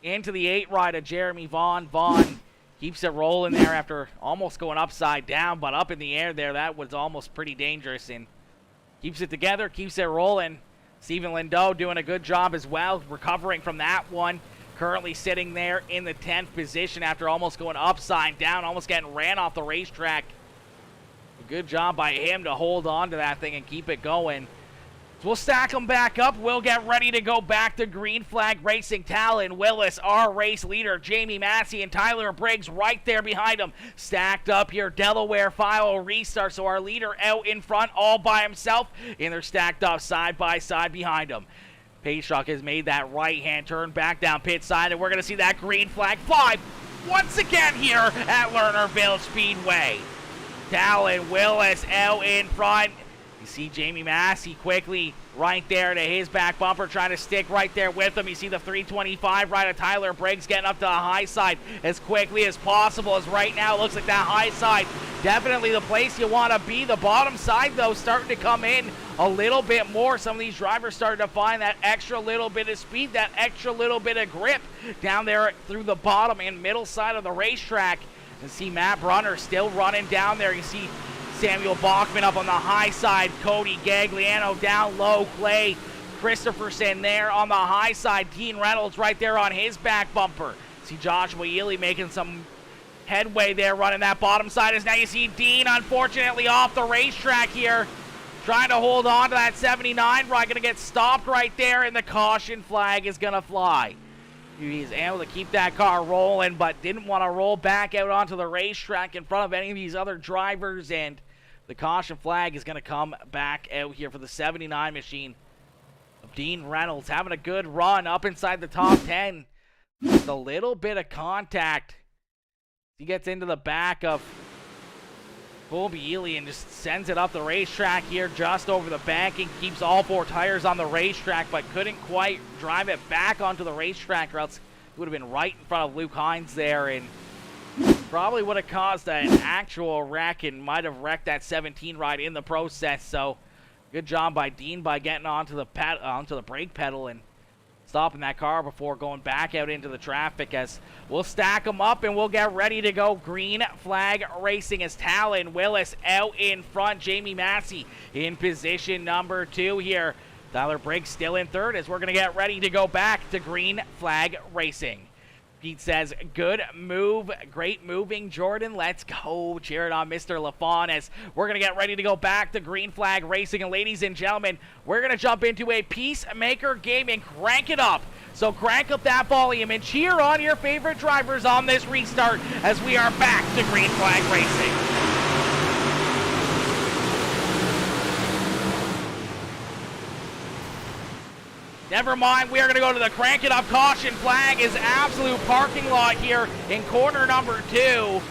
into the 8 ride of Jeremy Vaughn. Vaughn keeps it rolling there after almost going upside down, but up in the air there. That was almost pretty dangerous, and keeps it together, keeps it rolling. Stephen Lindeau doing a good job as well, recovering from that one. Currently sitting there in the 10th position after almost going upside down, almost getting ran off the racetrack. A good job by him to hold on to that thing and keep it going. So we'll stack them back up. We'll get ready to go back to green flag racing. Talon Willis, our race leader, Jamie Massey and Tyler Briggs right there behind him. Stacked up here. Delaware file restart. So our leader out in front all by himself, and they're stacked up side by side behind him. Paystruck has made that right-hand turn back down pit side, and we're going to see that green flag fly once again here at Lernerville Speedway. Talon Willis out in front. You see Jamie Massey quickly right there to his back bumper, trying to stick right there with him. You see the 325 rider Tyler Briggs getting up to the high side as quickly as possible, as right now it looks like that high side definitely the place you want to be. The bottom side, though, starting to come in a little bit more. Some of these drivers starting to find that extra little bit of speed, that extra little bit of grip down there through the bottom and middle side of the racetrack. And see Matt Brunner still running down there. You see Samuel Bachman up on the high side, Cody Gagliano down low, Clay Christopherson there on the high side, Dean Reynolds right there on his back bumper. See Joshua Ely making some headway there running that bottom side, as now you see Dean unfortunately off the racetrack here, trying to hold on to that 79 ride, going to get stopped right there, and the caution flag is going to fly. He's able to keep that car rolling, but didn't want to roll back out onto the racetrack in front of any of these other drivers, and The caution flag is going to come back out here for the 79 machine of Dean Reynolds, having a good run up inside the top 10. Just a little bit of contact. He gets into the back of Bobieli and just sends it up the racetrack here just over the banking. Keeps all 4 tires on the racetrack, but couldn't quite drive it back onto the racetrack, or else it would have been right in front of Luke Hines there, and probably would have caused an actual wreck and might have wrecked that 17 ride in the process. So good job by Dean by getting onto the brake pedal and stopping that car before going back out into the traffic, as we'll stack them up and we'll get ready to go. Green flag racing as Talon Willis out in front. Jamie Massey in position number 2 here. Tyler Briggs still in third as we're going to get ready to go back to green flag racing. Pete says, good move, great moving, Jordan. Let's go. Cheer it on Mr. LaFawn as we're going to get ready to go back to green flag racing. And ladies and gentlemen, we're going to jump into a Peacemaker game and crank it up. So crank up that volume and cheer on your favorite drivers on this restart as we are back to green flag racing. Never mind, we are going to go to the crank it up caution flag. Is absolute parking lot here in corner number 2.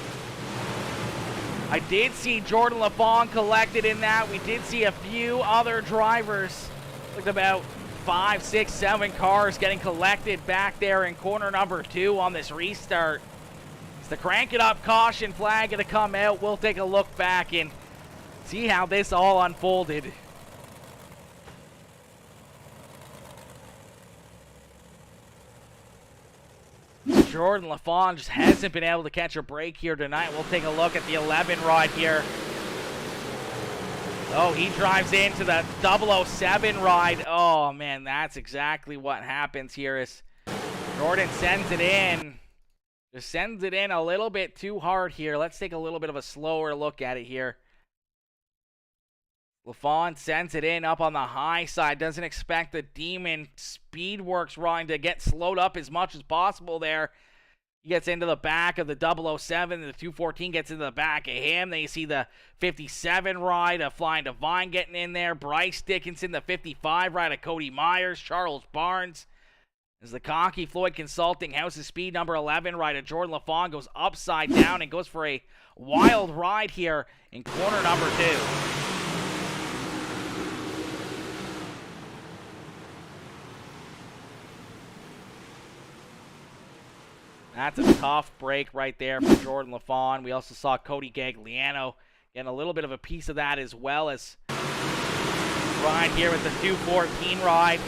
I did see Jordan LaFawn collected in that. We did see a few other drivers. Looked about 5, 6, 7 cars getting collected back there in corner number 2 on this restart. It's the crank it up caution flag going to come out. We'll take a look back and see how this all unfolded. Jordan LaFawn just hasn't been able to catch a break here tonight. We'll take a look at the 11 ride here. Oh, he drives into the 007 ride. Oh, man, that's exactly what happens here is Jordan sends it in. Just sends it in a little bit too hard here. Let's take a little bit of a slower look at it here. LaFawn sends it in up on the high side. Doesn't expect the Demon Speedworks run to get slowed up as much as possible there. He gets into the back of the 007. The 214 gets into the back of him. Then you see the 57 ride of Flying Divine getting in there. Bryce Dickinson, the 55 ride of Cody Myers. Charles Barnes. As the Cocky Floyd Consulting House of Speed number 11 ride of Jordan LaFawn goes upside down and goes for a wild ride here in corner number 2. That's a tough break right there for Jordan LaFawn. We also saw Cody Gagliano getting a little bit of a piece of that, as well as ride here with the 214 ride.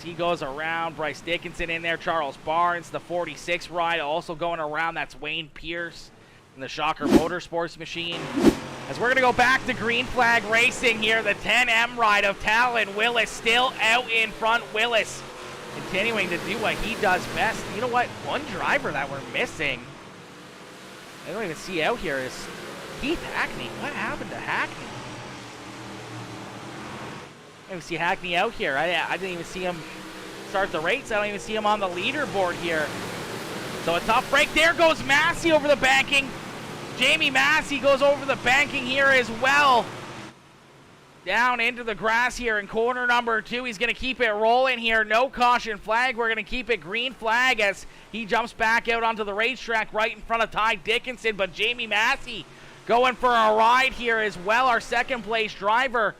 He goes around. Bryce Dickinson in there. Charles Barnes, the 46 ride, also going around. That's Wayne Pierce in the Shocker Motorsports machine. As we're going to go back to green flag racing here, the 10M ride of Talon Willis still out in front. Willis continuing to do what he does best. You know what? One driver that we're missing, I don't even see out here, is Keith Hackney. What happened to Hackney? I don't even see Hackney out here. I didn't even see him start the race. I don't even see him on the leaderboard here. So a tough break. There goes Massey over the banking. Jamie Massey goes over the banking here as well. Down into the grass here in corner number 2. He's going to keep it rolling here. No caution flag. We're going to keep it green flag as he jumps back out onto the racetrack right in front of Ty Dickinson. But Jamie Massey going for a ride here as well. Our second place driver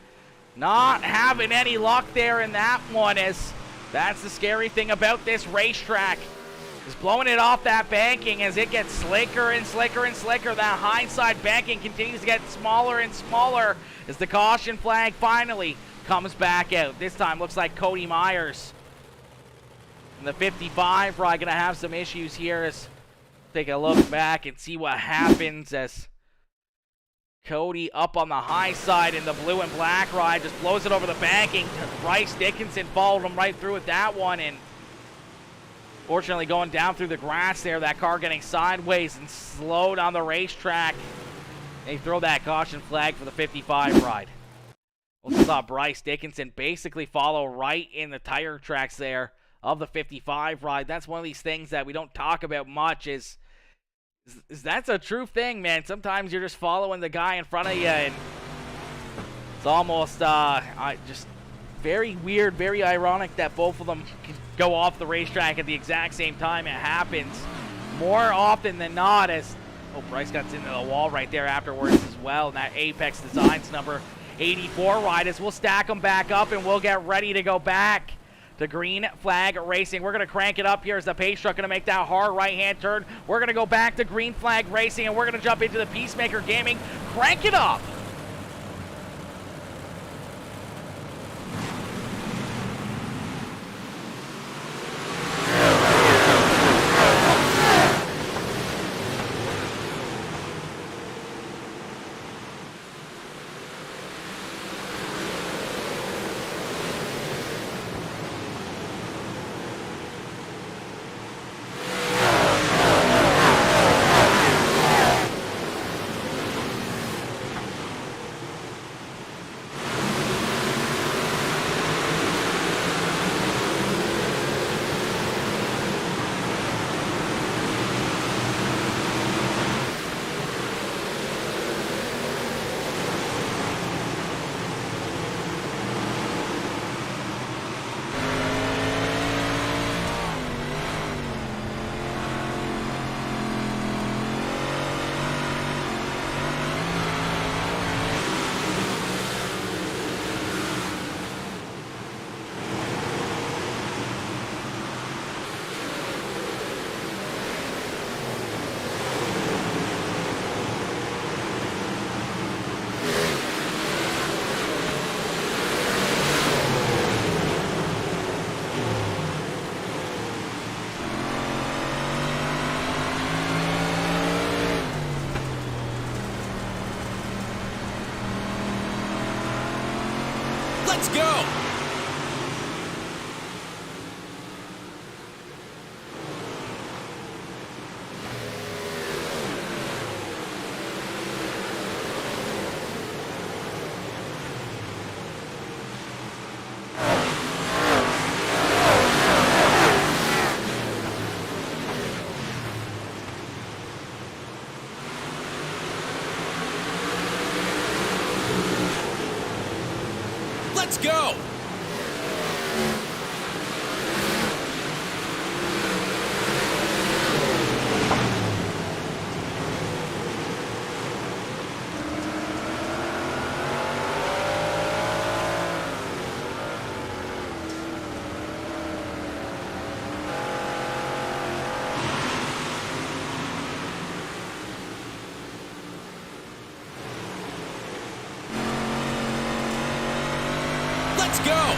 not having any luck there in that one, as that's the scary thing about this racetrack. Is blowing it off that banking as it gets slicker and slicker and slicker. That hindsight banking continues to get smaller and smaller as the caution flag finally comes back out. This time looks like Cody Myers and the 55 ride going to have some issues here. As take a look back and see what happens as Cody up on the high side in the blue and black ride just blows it over the banking. Bryce Dickinson followed him right through with that one, and fortunately going down through the grass there, that car getting sideways and slowed on the racetrack. They throw that caution flag for the 55 ride. Also saw Bryce Dickinson basically follow right in the tire tracks there of the 55 ride. That's one of these things that we don't talk about much, is That's a true thing, man. Sometimes you're just following the guy in front of you, and it's almost just very weird, very ironic that both of them can go off the racetrack at the exact same time. It happens more often than not, as Bryce got into the wall right there afterwards as well. And that Apex Designs number 84 ride, as we'll stack them back up and we'll get ready to go back to Green Flag Racing. We're going to crank it up here as the pace truck going to make that hard right-hand turn. We're going to go back to Green Flag Racing, and we're going to jump into the Peacemaker Gaming. Crank it up. Let's go! Let's go! Let's go!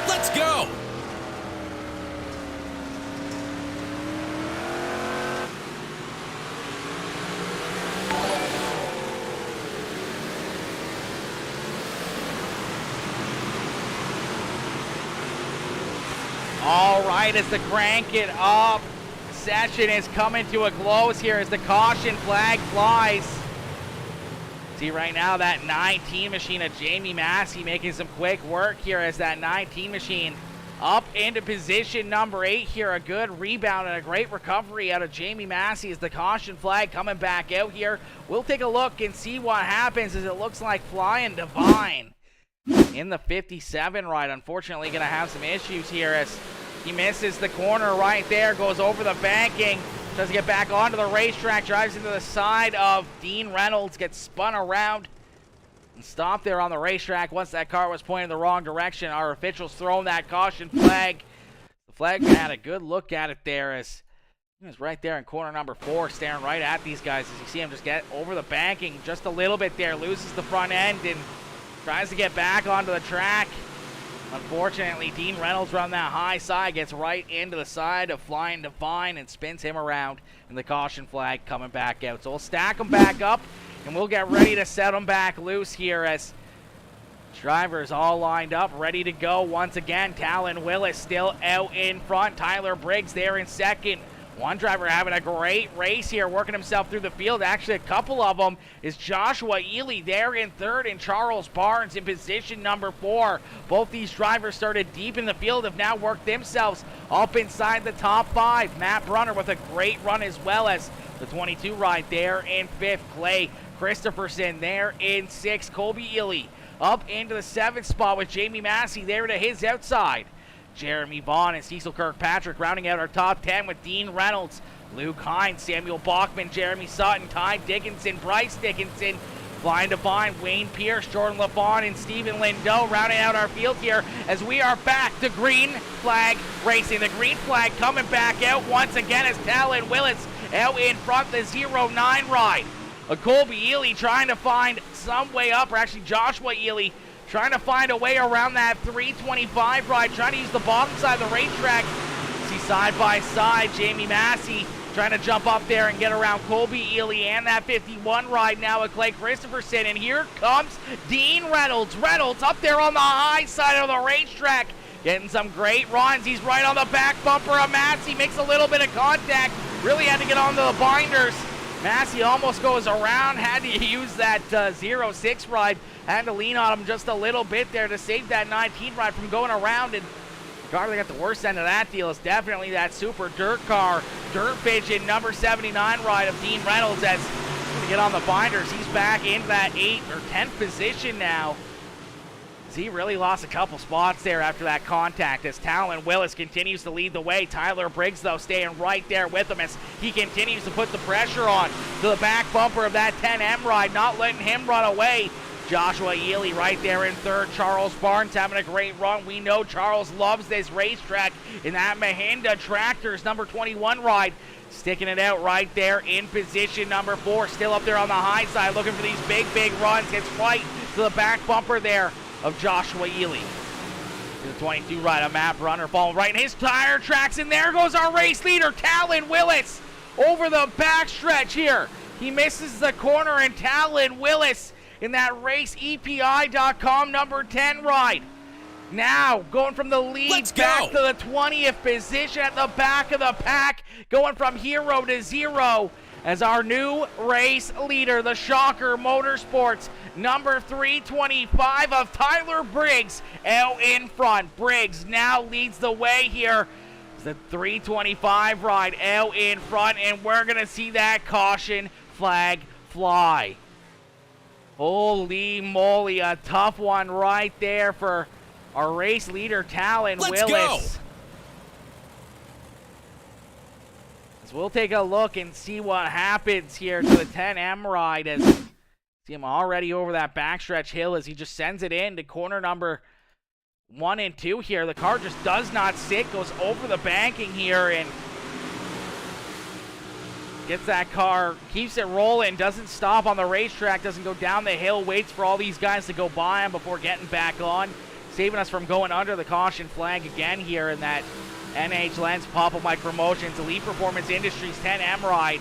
Let's go! All right, as the crank it up, session is coming to a close here as the caution flag flies. See right now that 19 machine of Jamie Massey making some quick work here as that 19 machine up into position number 8 here. A good rebound and a great recovery out of Jamie Massey as the caution flag coming back out here. We'll take a look and see what happens as it looks like Flying Divine in the 57 ride. Unfortunately going to have some issues here as he misses the corner right there, goes over the banking, Tries to get back onto the racetrack, drives into the side of Dean Reynolds, gets spun around and stopped there on the racetrack once that car was pointing the wrong direction. Our officials throwing that caution flag. The flag had a good look at it there as he was right there in corner number 4, staring right at these guys as you see him just get over the banking just a little bit there, loses the front end and tries to get back onto the track. Unfortunately, Dean Reynolds on that high side gets right into the side of Flying Divine and spins him around, and the caution flag coming back out. So we'll stack them back up, and we'll get ready to set them back loose here as drivers all lined up, ready to go once again. Talon Willis still out in front. Tyler Briggs there in second. One driver having a great race here, working himself through the field. Actually, a couple of them is Joshua Ely there in third and Charles Barnes in position number 4. Both these drivers started deep in the field, have now worked themselves up inside the top 5. Matt Brunner with a great run as well as the 22 ride there in 5th. Clay Christopherson there in 6th. Colby Ely up into the 7th spot with Jamie Massey there to his outside. Jeremy Vaughn and Cecil Kirkpatrick rounding out our top 10 with Dean Reynolds, Luke Hines, Samuel Bachman, Jeremy Sutton, Ty Dickinson, Bryce Dickinson, Flying Divine, Wayne Pierce, Jordan LaFawn, and Stephen Lindau rounding out our field here as we are back to green flag racing. The green flag coming back out once again as Talon Willis out in front, the 09 ride. Colby Ely trying to find some way up, or actually Joshua Ely trying to find a way around that 325 ride, trying to use the bottom side of the racetrack. See side by side, Jamie Massey trying to jump up there and get around Colby Ely and that 51 ride now with Clay Christopherson. And here comes Dean Reynolds. Reynolds up there on the high side of the racetrack, getting some great runs. He's right on the back bumper of Massey, makes a little bit of contact, really had to get onto the binders. Massey almost goes around, had to use that 06 ride, had to lean on him just a little bit there to save that 19 ride from going around. And the car that got the worst end of that deal is definitely that super dirt car, Dirt Pigeon number 79 ride of Dean Reynolds as to get on the binders. He's back into that 8th or 10th position now. He really lost a couple spots there after that contact as Talon Willis continues to lead the way. Tyler Briggs, though, staying right there with him as he continues to put the pressure on to the back bumper of that 10M ride, not letting him run away. Joshua Ely right there in third. Charles Barnes having a great run. We know Charles loves this racetrack in that Mahinda Tractors number 21 ride. Sticking it out right there in position number 4. Still up there on the high side looking for these big runs. Gets right to the back bumper there of Joshua Ely. The 22 ride of Matt Brunner falling right in his tire tracks, and there goes our race leader, Talon Willis, over the backstretch here. He misses the corner, and Talon Willis in that RaceEPI.com number 10 ride. Now going from the lead back to the 20th position at the back of the pack, going from hero to zero as our new race leader, the Shocker Motorsports number 325 of Tyler Briggs out in front. Briggs now leads the way here. The 325 ride out in front, and we're going to see that caution flag fly. Holy moly, a tough one right there for our race leader, Talon Willis. Go. So we'll take a look and see what happens here to the 10M ride as see him already over that backstretch hill as he just sends it in to corner number 1 and 2 here. The car just does not sit, goes over the banking here and gets that car, keeps it rolling, doesn't stop on the racetrack, doesn't go down the hill, waits for all these guys to go by him before getting back on, saving us from going under the caution flag again here in that NH Lens Papa Mike Promotions Elite Performance Industries 10M ride.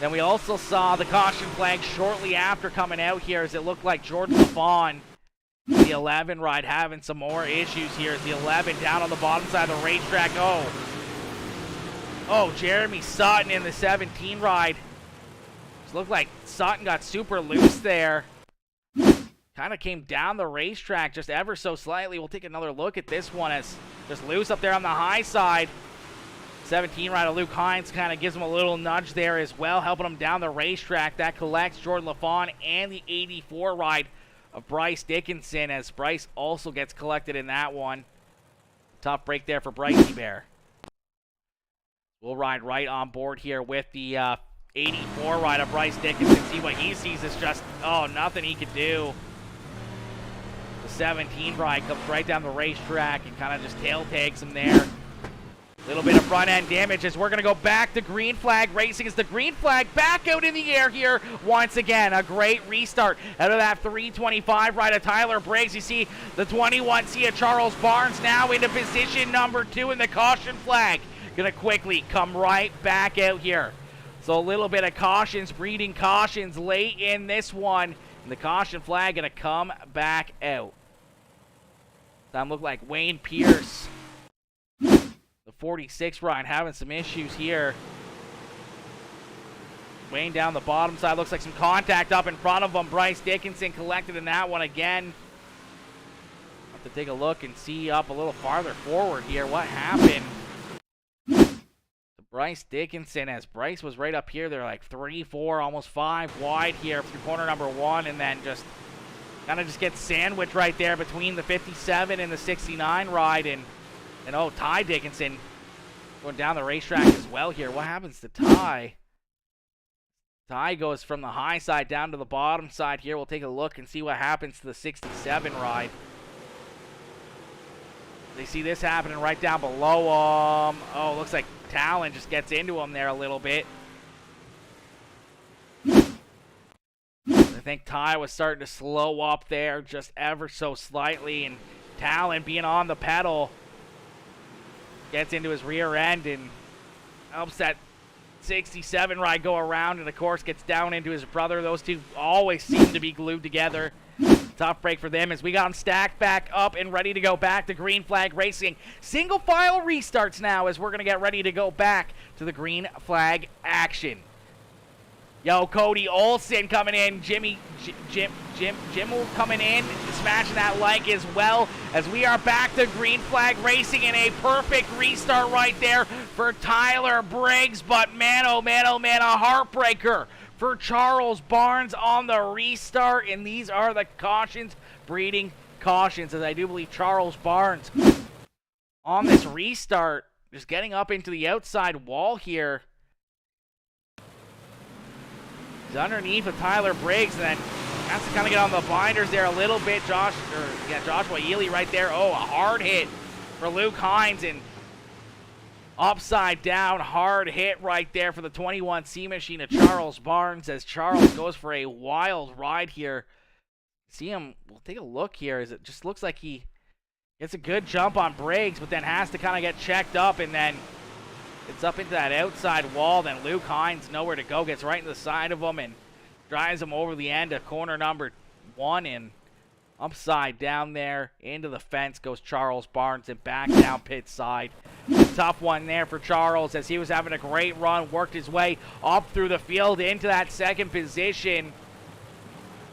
Then we also saw the caution flag shortly after coming out here as it looked like Jordan LaFawn, the 11 ride, having some more issues here as the 11 down on the bottom side of the racetrack. Oh, Jeremy Sutton in the 17 ride. It looked like Sutton got super loose there. Kind of came down the racetrack just ever so slightly. We'll take another look at this one as just loose up there on the high side. 17 ride of Luke Hines kind of gives him a little nudge there as well, helping him down the racetrack. That collects Jordan LaFawn and the 84 ride of Bryce Dickinson as Bryce also gets collected in that one. Tough break there for Brycey Bear. We'll ride right on board here with the 84 ride of Bryce Dickinson. See what he sees is just, oh, nothing he could do. The 17 ride comes right down the racetrack and kind of just tail tags him there. Little bit of front end damage as we're going to go back to green flag racing. As the green flag back out in the air here once again. A great restart out of that 325 ride of Tyler Briggs. You see the 21C of Charles Barnes now into position number 2 in the caution flag. Going to quickly come right back out here. So a little bit of cautions, breeding cautions late in this one. And the caution flag going to come back out. That look like Wayne Pierce. The 46 ride having some issues here. Wayne down the bottom side. Looks like some contact up in front of him. Bryce Dickinson collected in that one again. Have to take a look and see up a little farther forward here what happened. Bryce Dickinson, as Bryce was right up here, they're like 3, 4, almost 5 wide here through corner number 1, and then just kind of just gets sandwiched right there between the 57 and the 69 ride. And oh, Ty Dickinson going down the racetrack as well here. What happens to Ty? Ty goes from the high side down to the bottom side here. We'll take a look and see what happens to the 67 ride. They see this happening right down below them. Oh, looks like Talon just gets into him there a little bit. I think Ty was starting to slow up there just ever so slightly, and Talon being on the pedal gets into his rear end and helps that 67 ride go around, and of course gets down into his brother. Those two always seem to be glued together. Tough break for them as we got them stacked back up and ready to go back to green flag racing. Single file restarts now as we're going to get ready to go back to the green flag action. Yo, Cody Olson coming in. Jim coming in, smashing that like as well as we are back to green flag racing in a perfect restart right there for Tyler Briggs. But man, oh man, oh man, a heartbreaker for Charles Barnes on the restart. And these are the cautions, breeding cautions, as I do believe Charles Barnes on this restart just getting up into the outside wall here. He's underneath of Tyler Briggs, and then has to kind of get on the binders there a little bit. Joshua Ely right there. Oh, a hard hit for Luke Hines, and upside down hard hit right there for the 21C machine of Charles Barnes, as Charles goes for a wild ride here. See him, we'll take a look here, as it just looks like he gets a good jump on Briggs, but then has to kind of get checked up, and then it's up into that outside wall. Then Luke Hines, nowhere to go, gets right in the side of him and drives him over the end of corner number 1, and upside down there into the fence goes Charles Barnes and back down pit side. Tough one there for Charles, as he was having a great run, worked his way up through the field into that second position.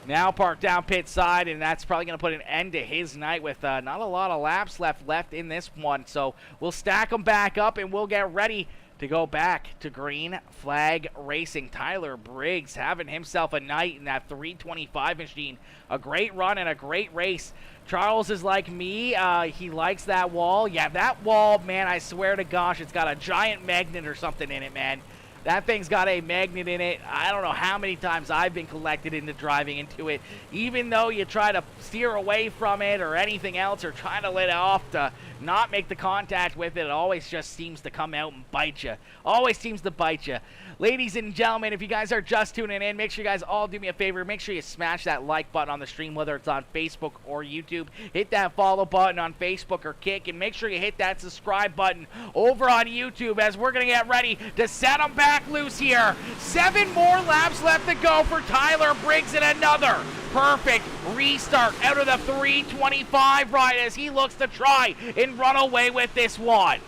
Now parked down pit side, and that's probably going to put an end to his night with not a lot of laps left in this one. So we'll stack them back up, and we'll get ready to go back to green flag racing. Tyler Briggs having himself a night in that 325 machine. A great run and a great race. Charles is like me. He likes that wall. Yeah, that wall, man, I swear to gosh, it's got a giant magnet or something in it, man. That thing's got a magnet in it. I don't know how many times I've been collected into driving into it. Even though you try to steer away from it or anything else, or try to let it off to not make the contact with it, it always just seems to come out and bite you. Always seems to bite you. Ladies and gentlemen, if you guys are just tuning in, make sure you guys all do me a favor. Make sure you smash that like button on the stream, whether it's on Facebook or YouTube. Hit that follow button on Facebook or Kick, and make sure you hit that subscribe button over on YouTube, as we're going to get ready to set them back loose here. 7 more laps left to go for Tyler Briggs, and another perfect restart out of the 325 ride as he looks to try and run away with this one.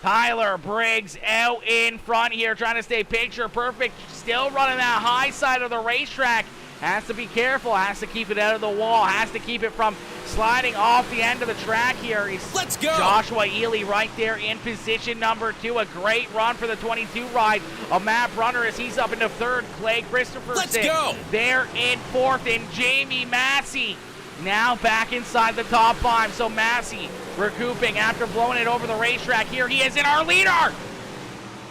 Tyler Briggs out in front here, trying to stay picture perfect, still running that high side of the racetrack. Has to be careful, has to keep it out of the wall, has to keep it from sliding off the end of the track here. Let's go! Joshua Ely right there in position number 2. A great run for the 22 ride. A map runner as he's up into 3rd. Clay Christopherson. Let's go! There in 4th, and Jamie Massey now back inside the top 5. So Massey recouping after blowing it over the racetrack. Here he is in our leader.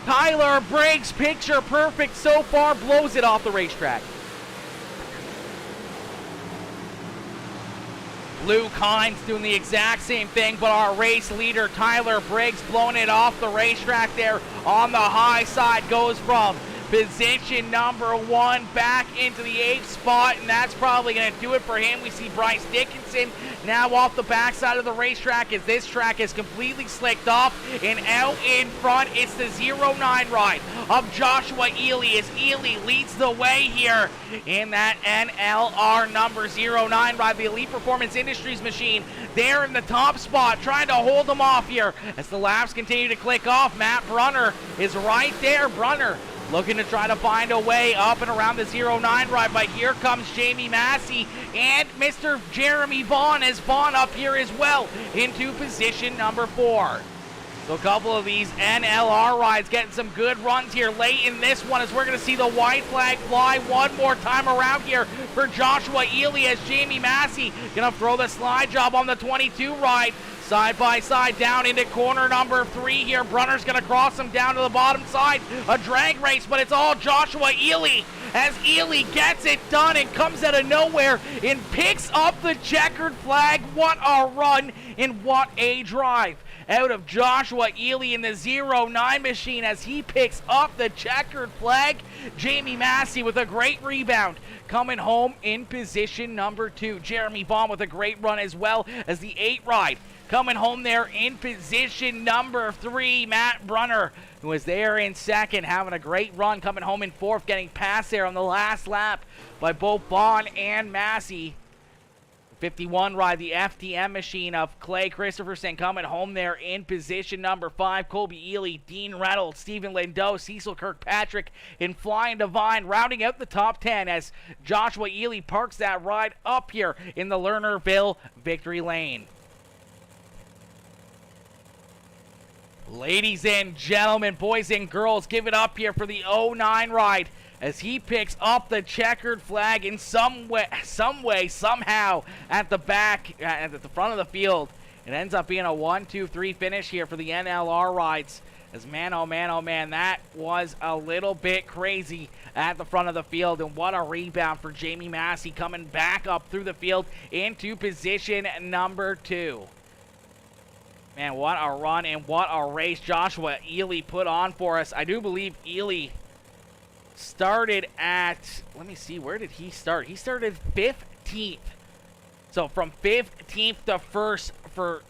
Tyler Briggs, picture perfect so far, blows it off the racetrack. Luke Hines doing the exact same thing, but our race leader, Tyler Briggs, blowing it off the racetrack there on the high side, goes from position number 1 back into the 8th spot, and that's probably going to do it for him. We see Bryce Dickinson now off the backside of the racetrack as this track is completely slicked off, and out in front, it's the 09 ride of Joshua Ely as Ely leads the way here in that NLR number 09 ride. The Elite Performance Industries machine there in the top spot, trying to hold them off here as the laps continue to click off. Matt Brunner is right there. Brunner looking to try to find a way up and around the 09 ride, but here comes Jamie Massey and Mr. Jeremy Vaughn, as Vaughn up here as well into position number 4. So a couple of these NLR rides getting some good runs here late in this one, as we're going to see the white flag fly one more time around here for Joshua Ely, as Jamie Massey going to throw the slide job on the 22 ride. Side by side down into corner number 3 here. Brunner's going to cross him down to the bottom side. A drag race, but it's all Joshua Ely as Ely gets it done and comes out of nowhere and picks up the checkered flag. What a run and what a drive out of Joshua Ely in the 09 machine as he picks up the checkered flag. Jamie Massey with a great rebound coming home in position number 2. Jeremy Vaughn with a great run as well as the 8 ride coming home there in position number 3. Matt Brunner, who was there in second, having a great run, coming home in 4th, getting passed there on the last lap by both Vaughn and Massey. 51 ride, the FTM machine of Clay Christopherson, coming home there in position number 5. Colby Ely, Dean Reynolds, Stephen Lindau, Cecil Kirkpatrick, and Flying Divine rounding out the top 10 as Joshua Ely parks that ride up here in the Lernerville victory lane. Ladies and gentlemen, boys and girls, give it up here for the 09 ride as he picks up the checkered flag in some way, somehow at the back, at the front of the field. It ends up being a 1-2-3 finish here for the NLR rides. As man, oh man, that was a little bit crazy at the front of the field. And what a rebound for Jamie Massey coming back up through the field into position number 2. Man, what a run and what a race Joshua Ely put on for us. I do believe Ely started at, let me see, where did he start? He started 15th. So from 15th to 1st for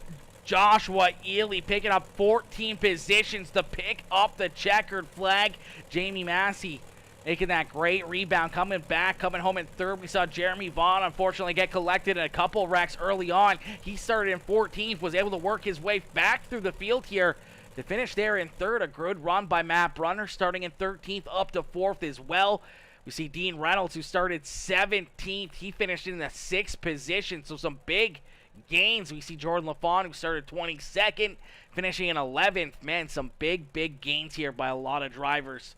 Joshua Ely, picking up 14 positions to pick up the checkered flag. Jamie Massey making that great rebound, coming back, coming home in 3rd. We saw Jeremy Vaughn unfortunately get collected in a couple wrecks early on. He started in 14th, was able to work his way back through the field here to finish there in 3rd. A good run by Matt Brunner, starting in 13th up to 4th as well. We see Dean Reynolds, who started 17th. He finished in the 6th position, so some big gains. We see Jordan LaFawn, who started 22nd, finishing in 11th. Man, some big gains here by a lot of drivers.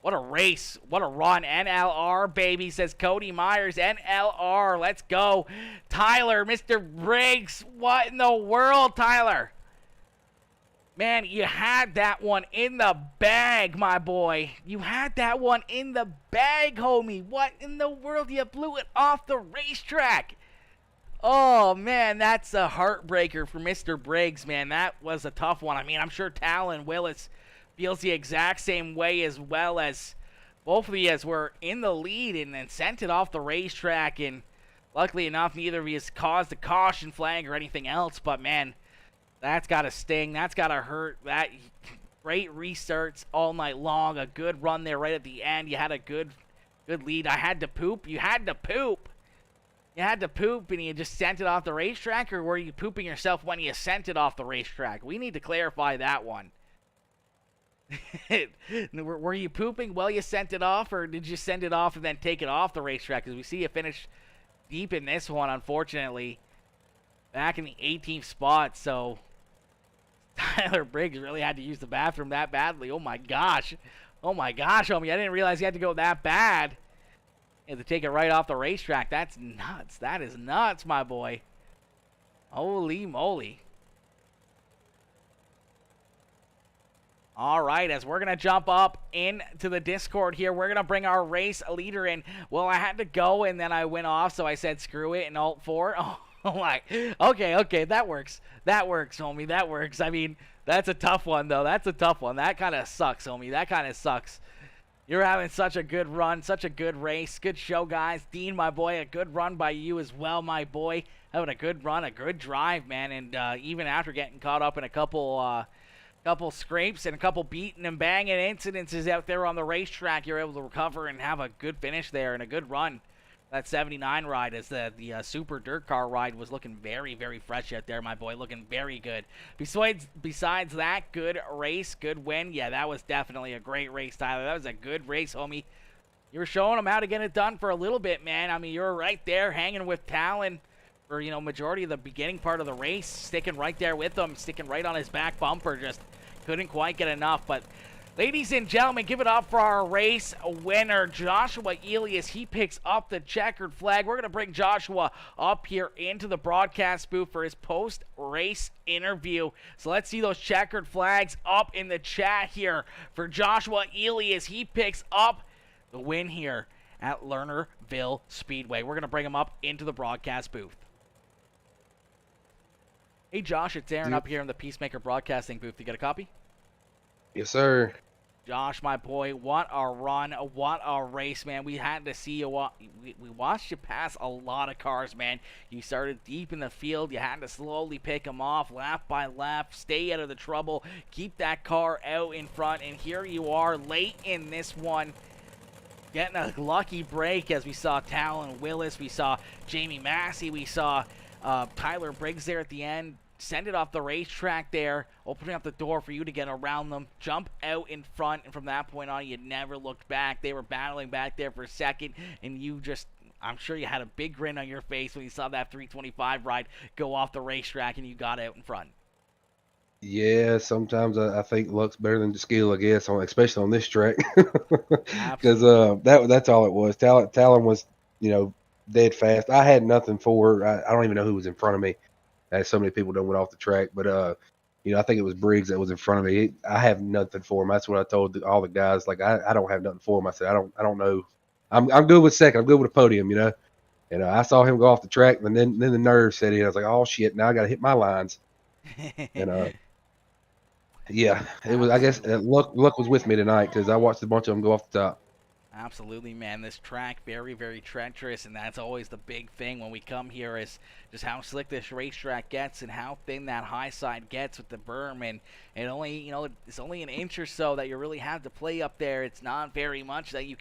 What a race. What a run. NLR, baby, says Cody Myers. NLR, let's go. Tyler, Mr. Briggs. What in the world, Tyler? Man, you had that one in the bag, my boy. You had that one in the bag, homie. What in the world? You blew it off the racetrack. Oh, man, that's a heartbreaker for Mr. Briggs, man. That was a tough one. I mean, I'm sure Talon Willis feels the exact same way, as well as both of you guys were in the lead and then sent it off the racetrack. And luckily enough, neither of you has caused a caution flag or anything else. But, man, that's got to sting. That's got to hurt. That great restarts all night long. A good run there right at the end. You had a good lead. I had to poop. You had to poop. You had to poop and you just sent it off the racetrack, or were you pooping yourself when you sent it off the racetrack? We need to clarify that one. Were you pooping while you sent it off, or did you send it off and then take it off the racetrack? Because we see you finish deep in this one, unfortunately, back in the 18th spot. So Tyler Briggs really had to use the bathroom that badly. Oh my gosh, homie! I didn't realize you had to go that bad. You had to take it right off the racetrack. That's nuts. That is nuts, my boy. Holy moly. All right, as we're going to jump up into the Discord here, we're going to bring our race leader in. Well, I had to go, and then I went off, so I said screw it and Alt-4. Oh, like, okay, that works. That works, homie, that works. I mean, that's a tough one, though. That's a tough one. That kind of sucks, homie. That kind of sucks. You're having such a good run, such a good race. Good show, guys. Dean, my boy, a good run by you as well, my boy. Having a good run, a good drive, man, and even after getting caught up in a couple scrapes and a couple beating and banging incidences out there on the racetrack, you're able to recover and have a good finish there and a good run. That 79 ride, as the super dirt car ride, was looking very, very fresh out there, my boy, looking very good. Besides that, good race, good win. Yeah, that was definitely a great race, Tyler. That was a good race, homie. You were showing them how to get it done for a little bit, man. I mean, you were right there hanging with Talon for, majority of the beginning part of the race, sticking right there with him, sticking right on his back bumper, just couldn't quite get enough. But ladies and gentlemen, give it up for our race winner, Joshua Elias. He picks up the checkered flag. We're going to bring Joshua up here into the broadcast booth for his post-race interview. So let's see those checkered flags up in the chat here for Joshua Elias. He picks up the win here at Lernerville Speedway. We're going to bring him up into the broadcast booth. Hey, Josh, it's Aaron up here in the Peacemaker Broadcasting booth. You get a copy? Yes, sir. Josh, my boy, what a run, what a race, man. We had to see you. We watched you pass a lot of cars, man. You started deep in the field. You had to slowly pick them off, lap by lap, stay out of the trouble, keep that car out in front, and here you are late in this one, getting a lucky break as we saw Talon Willis, we saw Jamie Massey, we saw Tyler Briggs there at the end. Send it off the racetrack there, opening up the door for you to get around them, jump out in front, and from that point on, you never looked back. They were battling back there for a second, and you just, I'm sure you had a big grin on your face when you saw that 325 ride go off the racetrack and you got out in front. Yeah, sometimes I think luck's better than the skill, I guess, especially on this track. Because that's all it was. Talon was, dead fast. I had nothing for her. I don't even know who was in front of me. As so many people done went off the track, but I think it was Briggs that was in front of me. I have nothing for him. That's what I told all the guys. Like I don't have nothing for him. I said I don't know. I'm good with second. I'm good with a podium, And I saw him go off the track, and then the nerves set in. I was like, oh shit, now I got to hit my lines. And yeah, it was. I guess luck was with me tonight because I watched a bunch of them go off the top. Absolutely, man. This track, very, very treacherous, and that's always the big thing when we come here is just how slick this racetrack gets and how thin that high side gets with the berm. And it only, it's only an inch or so that you really have to play up there. It's not very much that you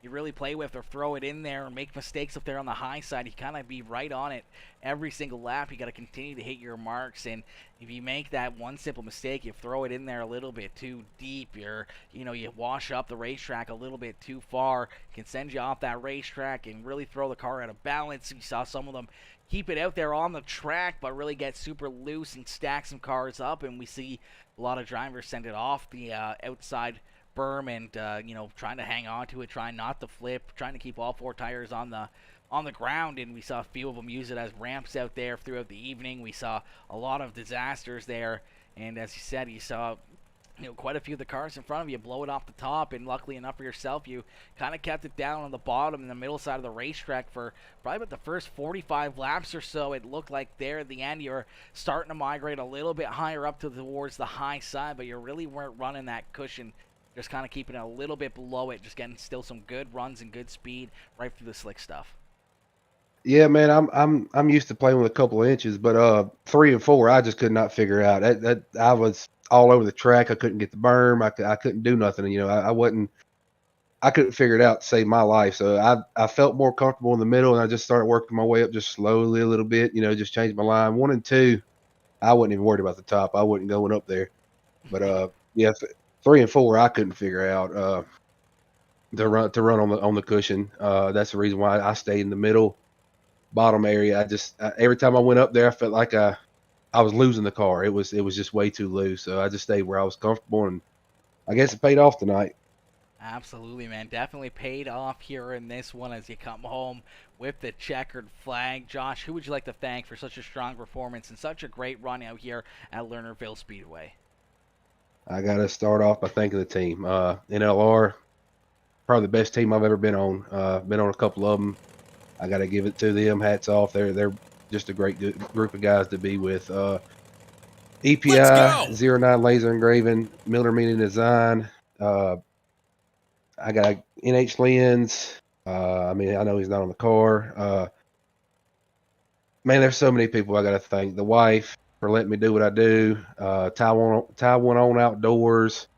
really play with or throw it in there or make mistakes up there on the high side. You kind of be right on it every single lap. You got to continue to hit your marks, and if you make that one simple mistake, you throw it in there a little bit too deep, you wash up the racetrack a little bit too far, can send you off that racetrack and really throw the car out of balance. You saw some of them keep it out there on the track, but really get super loose and stack some cars up, and we see a lot of drivers send it off the outside berm and, trying to hang on to it, trying not to flip, trying to keep all four tires on the ground, and we saw a few of them use it as ramps out there throughout the evening. We saw a lot of disasters there, and as you said, you saw quite a few of the cars in front of you blow it off the top, and luckily enough for yourself, you kind of kept it down on the bottom in the middle side of the racetrack for probably about the first 45 laps or so. It looked like there at the end you were starting to migrate a little bit higher up towards the high side, but you really weren't running that cushion, just kind of keeping it a little bit below it, just getting still some good runs and good speed right through the slick stuff. Yeah, man, I'm used to playing with a couple of inches, but 3 and 4 I just could not figure out. That I was all over the track. I couldn't get the berm. I couldn't do nothing. I couldn't figure it out to save my life. So I felt more comfortable in the middle, and I just started working my way up just slowly a little bit. Just changed my line. 1 and 2, I wasn't even worried about the top. I wasn't going up there. But yeah, 3 and 4 I couldn't figure out to run on the cushion. That's the reason why I stayed in the middle. Bottom area. Every time I went up there, I felt like I was losing the car. It was just way too loose. So I just stayed where I was comfortable, and I guess it paid off tonight. Absolutely, man. Definitely paid off here in this one as you come home with the checkered flag. Josh, who would you like to thank for such a strong performance and such a great run out here at Lernerville Speedway? I got to start off by thanking the team. NLR, probably the best team I've ever been on. Been on a couple of them. I got to give it to them. Hats off. They're just a great group of guys to be with. Let's EPI, go. 09 Laser Engraving, Miller Media Design. I got NH Lens. I mean, I know he's not on the car. Man, there's so many people I got to thank. The wife for letting me do what I do. Taiwan on Outdoors.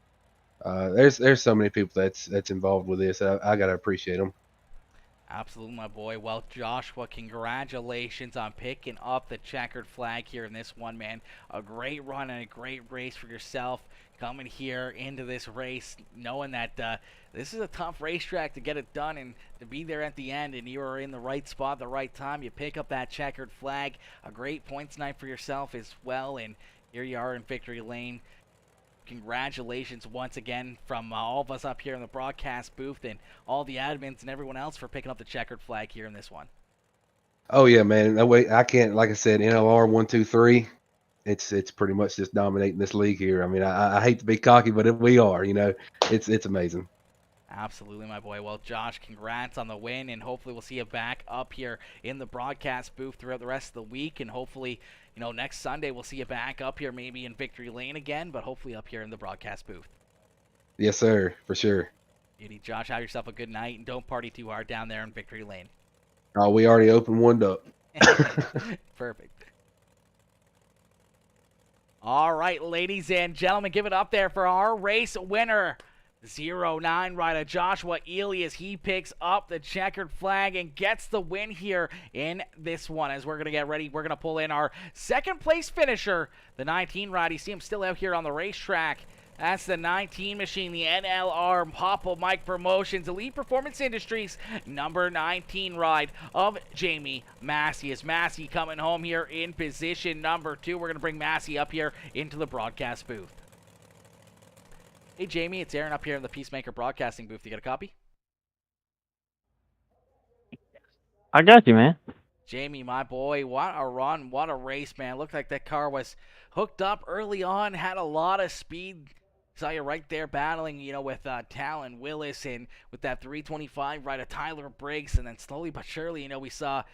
There's so many people that's involved with this. I got to appreciate them. Absolutely, my boy. Well, Joshua, congratulations on picking up the checkered flag here in this one, man. A great run and a great race for yourself coming here into this race, knowing that this is a tough racetrack to get it done and to be there at the end, and you are in the right spot at the right time. You pick up that checkered flag. A great points night for yourself as well, and here you are in victory lane. Congratulations once again from all of us up here in the broadcast booth and all the admins and everyone else for picking up the checkered flag here in this one. Oh yeah, man. No way. I can't. Like I said, NLR 1, 2, 3. It's pretty much just dominating this league here. I mean, I hate to be cocky, but we are. It's amazing. Absolutely, my boy. Well, Josh, congrats on the win, and hopefully we'll see you back up here in the broadcast booth throughout the rest of the week, and hopefully, next Sunday we'll see you back up here maybe in Victory Lane again, but hopefully up here in the broadcast booth. Yes, sir, for sure. Beauty. Josh, have yourself a good night, and don't party too hard down there in Victory Lane. Oh, we already opened one up. Perfect. All right, ladies and gentlemen, give it up there for our race winner. 09 rider Joshua Elias. He picks up the checkered flag and gets the win here in this one. As we're going to get ready, we're going to pull in our second place finisher, the 19 rider. You see him still out here on the racetrack. That's the 19 machine, the NLR Papa Mike Promotions Elite Performance Industries number 19 ride of Jamie Massey. Is Massey coming home here in position number 2. We're going to bring Massey up here into the broadcast booth. Hey, Jamie, it's Aaron up here in the Peacemaker Broadcasting booth. You got a copy? I got you, man. Jamie, my boy, what a run, what a race, man. Looked like that car was hooked up early on, had a lot of speed. Saw you right there battling, with Talon Willis and with that 325 right of Tyler Briggs, and then slowly but surely, we saw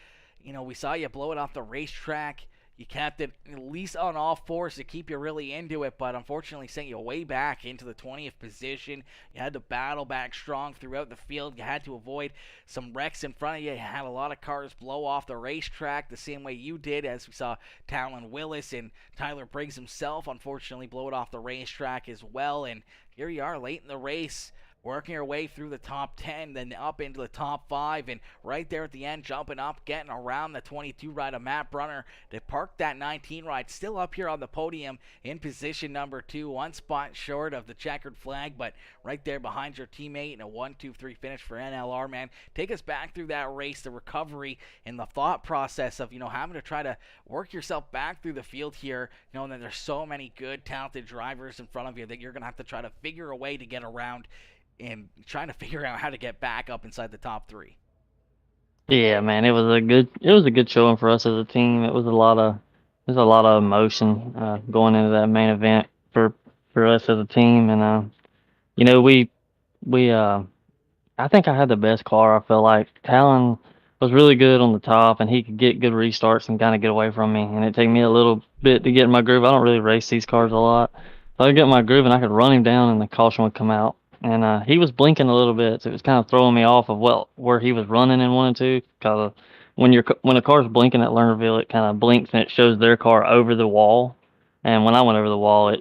you blow it off the racetrack. You kept it at least on all fours to keep you really into it, but unfortunately sent you way back into the 20th position. You had to battle back strong throughout the field. You had to avoid some wrecks in front of you. You had a lot of cars blow off the racetrack the same way you did, as we saw Talon Willis and Tyler Briggs himself unfortunately blow it off the racetrack as well. And here you are late in the race, working our way through the top 10, then up into the top 5, and right there at the end, jumping up, getting around the 22 ride of Matt Brunner to park that 19 ride, still up here on the podium in position number 2, one spot short of the checkered flag, but right there behind your teammate in a 1-2-3 finish for NLR, man. Take us back through that race, the recovery, and the thought process of, having to try to work yourself back through the field here, knowing that there's so many good, talented drivers in front of you that you're going to have to try to figure a way to get around and trying to figure out how to get back up inside the top 3. Yeah, man, it was a good showing for us as a team. There's a lot of emotion going into that main event for us as a team, and we I think I had the best car. I felt like Talon was really good on the top, and he could get good restarts and kind of get away from me. And it took me a little bit to get in my groove. I don't really race these cars a lot, so I get in my groove and I could run him down, and the caution would come out. And he was blinking a little bit, so it was kind of throwing me off of where he was running in 1 and 2. Because when a car's blinking at Lernerville, it kind of blinks and it shows their car over the wall. And when I went over the wall,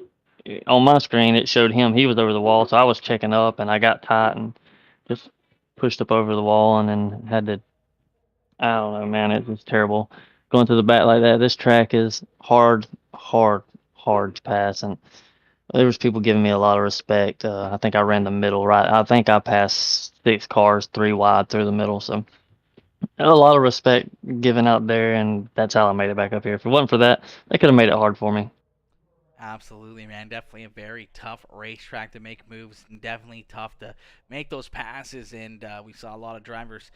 on my screen it showed him he was over the wall, so I was checking up and I got tight and just pushed up over the wall and then had to. I don't know, man. It was terrible going to the back like that. This track is hard to pass, and there was people giving me a lot of respect. I think I ran the middle right. I think I passed 6 cars 3 wide through the middle. So a lot of respect given out there, and that's how I made it back up here. If it wasn't for that, they could have made it hard for me. Absolutely, man. Definitely a very tough racetrack to make moves, and definitely tough to make those passes. And we saw a lot of drivers,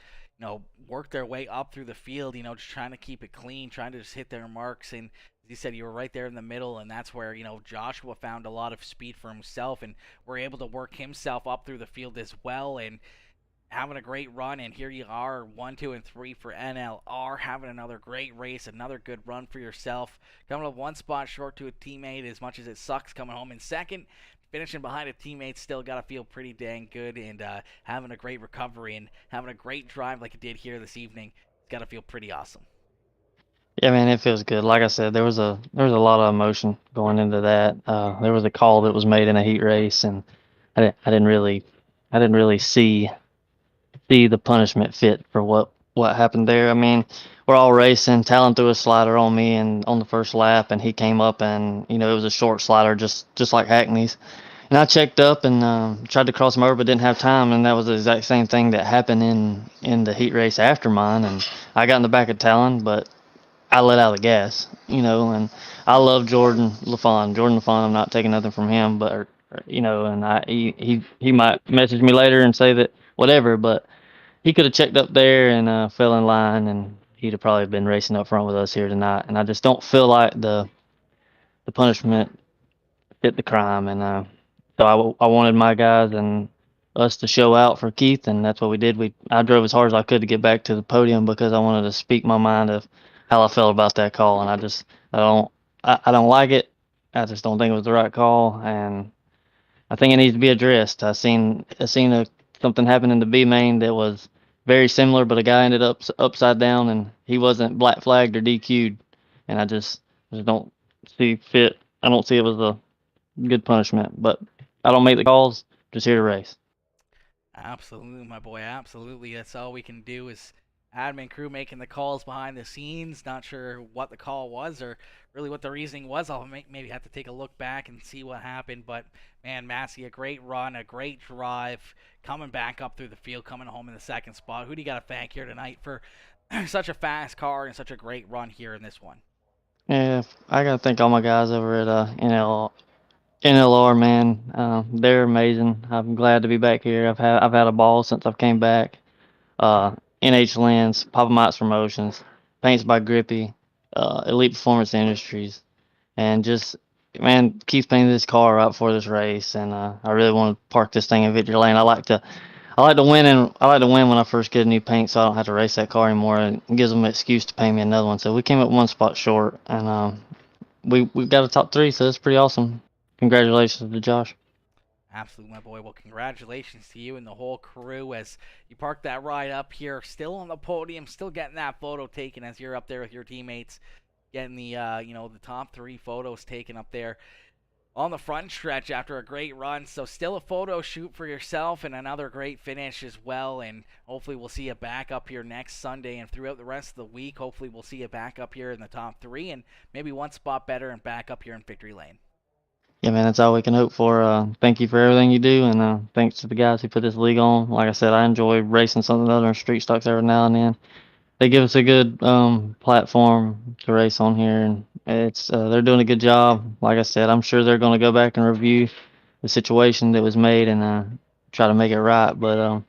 work their way up through the field, just trying to keep it clean, trying to just hit their marks. And He said you were right there in the middle, and that's where, Joshua found a lot of speed for himself and were able to work himself up through the field as well, and having a great run. And here you are, 1, 2, and 3 for NLR, having another great race, another good run for yourself. Coming up one spot short to a teammate, as much as it sucks coming home in second. Finishing behind a teammate, still got to feel pretty dang good, and having a great recovery and having a great drive like it did here this evening. It's got to feel pretty awesome. Yeah, man, it feels good. Like I said, there was a lot of emotion going into that. There was a call that was made in a heat race, and I didn't really see the punishment fit for what happened there. I mean, we're all racing. Talon threw a slider on me and on the first lap, and he came up, and it was a short slider, just like Hackney's. And I checked up and tried to cross him over, but didn't have time. And that was the exact same thing that happened in the heat race after mine. And I got in the back of Talon, but I let out the gas, and I love Jordan LaFawn, I'm not taking nothing from him, but, and he might message me later and say that whatever, but he could have checked up there and fell in line, and he'd have probably been racing up front with us here tonight. And I just don't feel like the punishment fit the crime. And so I wanted my guys and us to show out for Keith, and that's what we did. I drove as hard as I could to get back to the podium because I wanted to speak my mind of how I felt about that call. And I don't like it. I just don't think it was the right call, and I think it needs to be addressed. I seen something happen in the B main that was very similar, but a guy ended up upside down, and he wasn't black flagged or DQ'd, and I just don't see fit. I don't see it was a good punishment, but I don't make the calls. Just here to race. Absolutely, my boy. Absolutely. That's all we can do is admin crew making the calls behind the scenes. Not sure what the call was or really what the reasoning was. I'll maybe have to take a look back and see what happened. But, man, Massey, a great run, a great drive, coming back up through the field, coming home in the second spot. Who do you got to thank here tonight for such a fast car and such a great run here in this one? Yeah, I got to thank all my guys over at NLR, man. They're amazing. I'm glad to be back here. I've had a ball since I've came back. NH Lens, Papa Mike's Promotions, Paints by Grippy, Elite Performance Industries, and just, man, Keith's painted this car right before this race, and I really want to park this thing in victory lane. I like to win, and I like to win when I first get a new paint, so I don't have to race that car anymore, and it gives them an excuse to pay me another one. So we came up one spot short, and we've got a top 3, so that's pretty awesome. Congratulations to Josh. Absolutely, my boy. Well, congratulations to you and the whole crew as you park that ride up here, still on the podium, still getting that photo taken as you're up there with your teammates, getting the the top 3 photos taken up there on the front stretch after a great run. So still a photo shoot for yourself and another great finish as well. And hopefully we'll see you back up here next Sunday and throughout the rest of the week. Hopefully we'll see you back up here in the top 3 and maybe one spot better and back up here in victory lane. Yeah, man, that's all we can hope for. Thank you for everything you do, and thanks to the guys who put this league on. Like I said, I enjoy racing something other than street stocks every now and then. They give us a good platform to race on here, and they're doing a good job. Like I said, I'm sure they're going to go back and review the situation that was made and try to make it right. But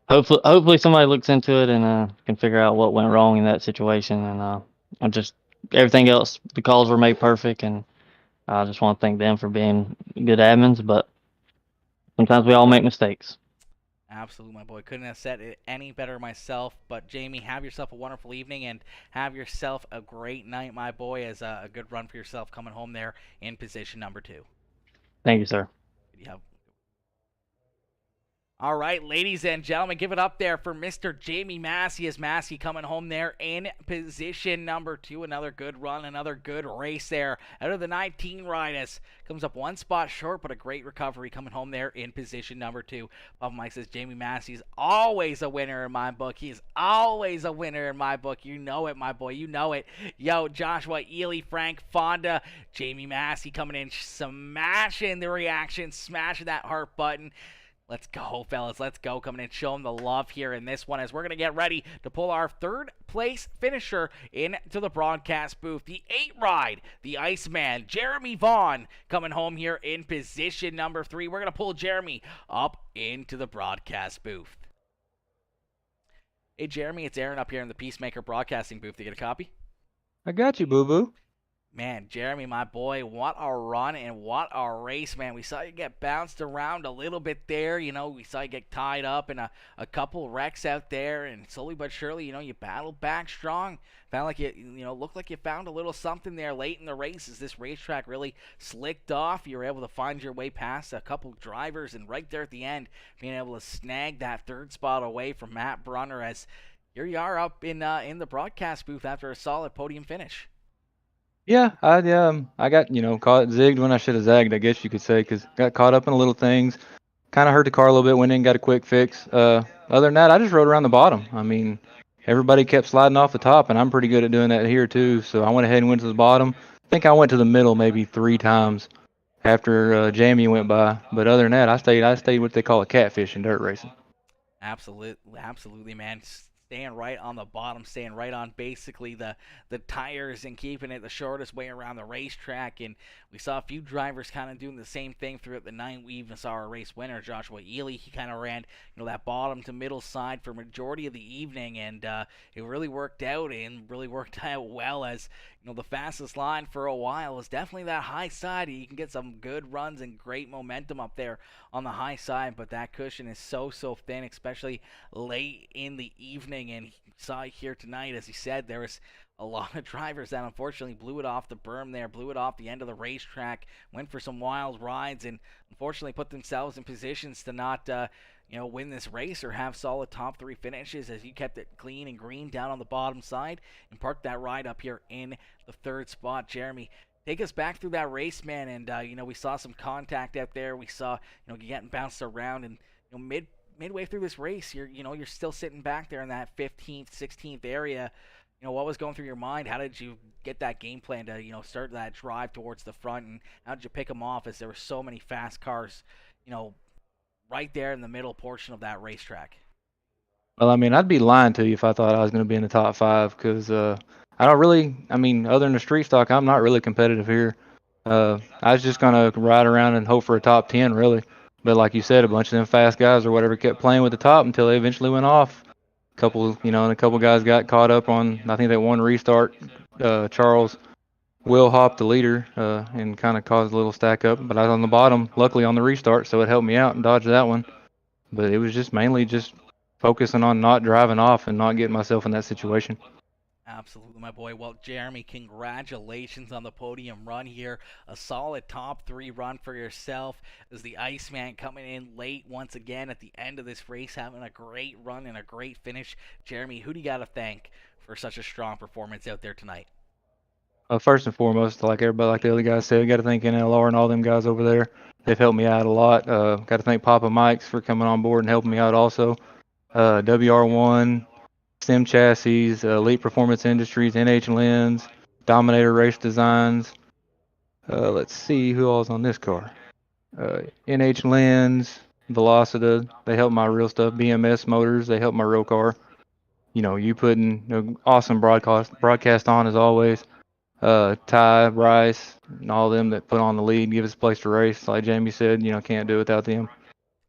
hopefully somebody looks into it and can figure out what went wrong in that situation. And just everything else, the calls were made perfect, and I just want to thank them for being good admins, but sometimes we all make mistakes. Absolutely, my boy. Couldn't have said it any better myself. But, Jamie, have yourself a wonderful evening and have yourself a great night, my boy, as a good run for yourself coming home there in position number 2. Thank you, sir. Yep. All right, ladies and gentlemen, give it up there for Mr. Jamie Massey as Massey coming home there in position number 2. Another good run, another good race there out of the 19 riders. Comes up one spot short, but a great recovery coming home there in position number 2. Papa Mike says Jamie Massey's always a winner in my book. He's always a winner in my book. You know it, my boy. You know it. Yo, Joshua Ely, Frank Fonda, Jamie Massey coming in, smashing the reaction, smashing that heart button. Let's go, fellas. Let's go. Coming in, show them the love here in this one as we're going to get ready to pull our 3rd place finisher into the broadcast booth. The 8 ride, the Iceman, Jeremy Vaughn, coming home here in position number 3. We're going to pull Jeremy up into the broadcast booth. Hey, Jeremy, it's Aaron up here in the Peacemaker broadcasting booth. You get a copy? I got you, boo-boo. Man, Jeremy, my boy, what a run and what a race, man. We saw you get bounced around a little bit there. We saw you get tied up in a couple wrecks out there, and slowly but surely, you battled back strong. Found like looked like you found a little something there late in the race as this racetrack really slicked off. You were able to find your way past a couple drivers, and right there at the end, being able to snag that third spot away from Matt Brunner as here you are up in the broadcast booth after a solid podium finish. Yeah, I got caught zigged when I should have zagged, I guess you could say, because got caught up in little things. Kind of hurt the car a little bit, went in, got a quick fix. Other than that, I just rode around the bottom. I mean, everybody kept sliding off the top, and I'm pretty good at doing that here too. So I went ahead and went to the bottom. I think I went to the middle maybe 3 times after Jamie went by. But other than that, I stayed what they call a catfish in dirt racing. Absolutely, man. Staying right on the bottom, staying right on basically the tires and keeping it the shortest way around the racetrack. And we saw a few drivers kind of doing the same thing throughout the night. We even saw our race winner, Joshua Ely. He kind of ran that bottom to middle side for majority of the evening, and it really worked out well as the fastest line for a while was definitely that high side. You can get some good runs and great momentum up there on the high side, but that cushion is so thin, especially late in the evening. And you saw here tonight, as he said, there was a lot of drivers that unfortunately blew it off the berm there, blew it off the end of the racetrack, went for some wild rides, and unfortunately put themselves in positions to not win this race or have solid top 3 finishes, as you kept it clean and green down on the bottom side and parked that ride up here in the 3rd spot. Jeremy, take us back through that race, man, and we saw some contact out there. We saw you getting bounced around, and midway through this race, you're still sitting back there in that 15th, 16th area. What was going through your mind? How did you get that game plan to start that drive towards the front, and how did you pick them off as there were so many fast cars right there in the middle portion of that racetrack? Well, I mean, I'd be lying to you if I thought I was going to be in the top 5, because I don't really, other than the street stock, I'm not really competitive here. I was just going to ride around and hope for a top 10, really. But like you said, a bunch of them fast guys or whatever kept playing with the top until they eventually went off. A couple guys got caught up on, I think that one restart. Charles Will hopped the leader and kind of caused a little stack up. But I was on the bottom, luckily on the restart, so it helped me out and dodge that one. But it was just mainly just focusing on not driving off and not getting myself in that situation. Absolutely, my boy. Well, Jeremy, congratulations on the podium run here. A solid top 3 run for yourself as the Iceman coming in late once again at the end of this race, having a great run and a great finish. Jeremy, who do you got to thank for such a strong performance out there tonight? First and foremost, like everybody, like the other guys said, we got to thank NLR and all them guys over there. They've helped me out a lot. Got to thank Papa Mike's for coming on board and helping me out also. WR1, Sim Chassis, Elite Performance Industries, NH Lens, Dominator Race Designs. Let's see who all's on this car. NH Lens, Velocita, they help my real stuff. BMS Motors, they help my real car. You putting an awesome broadcast on as always. Ty, Bryce, and all of them that put on the lead, give us a place to race. Like Jamie said, can't do it without them.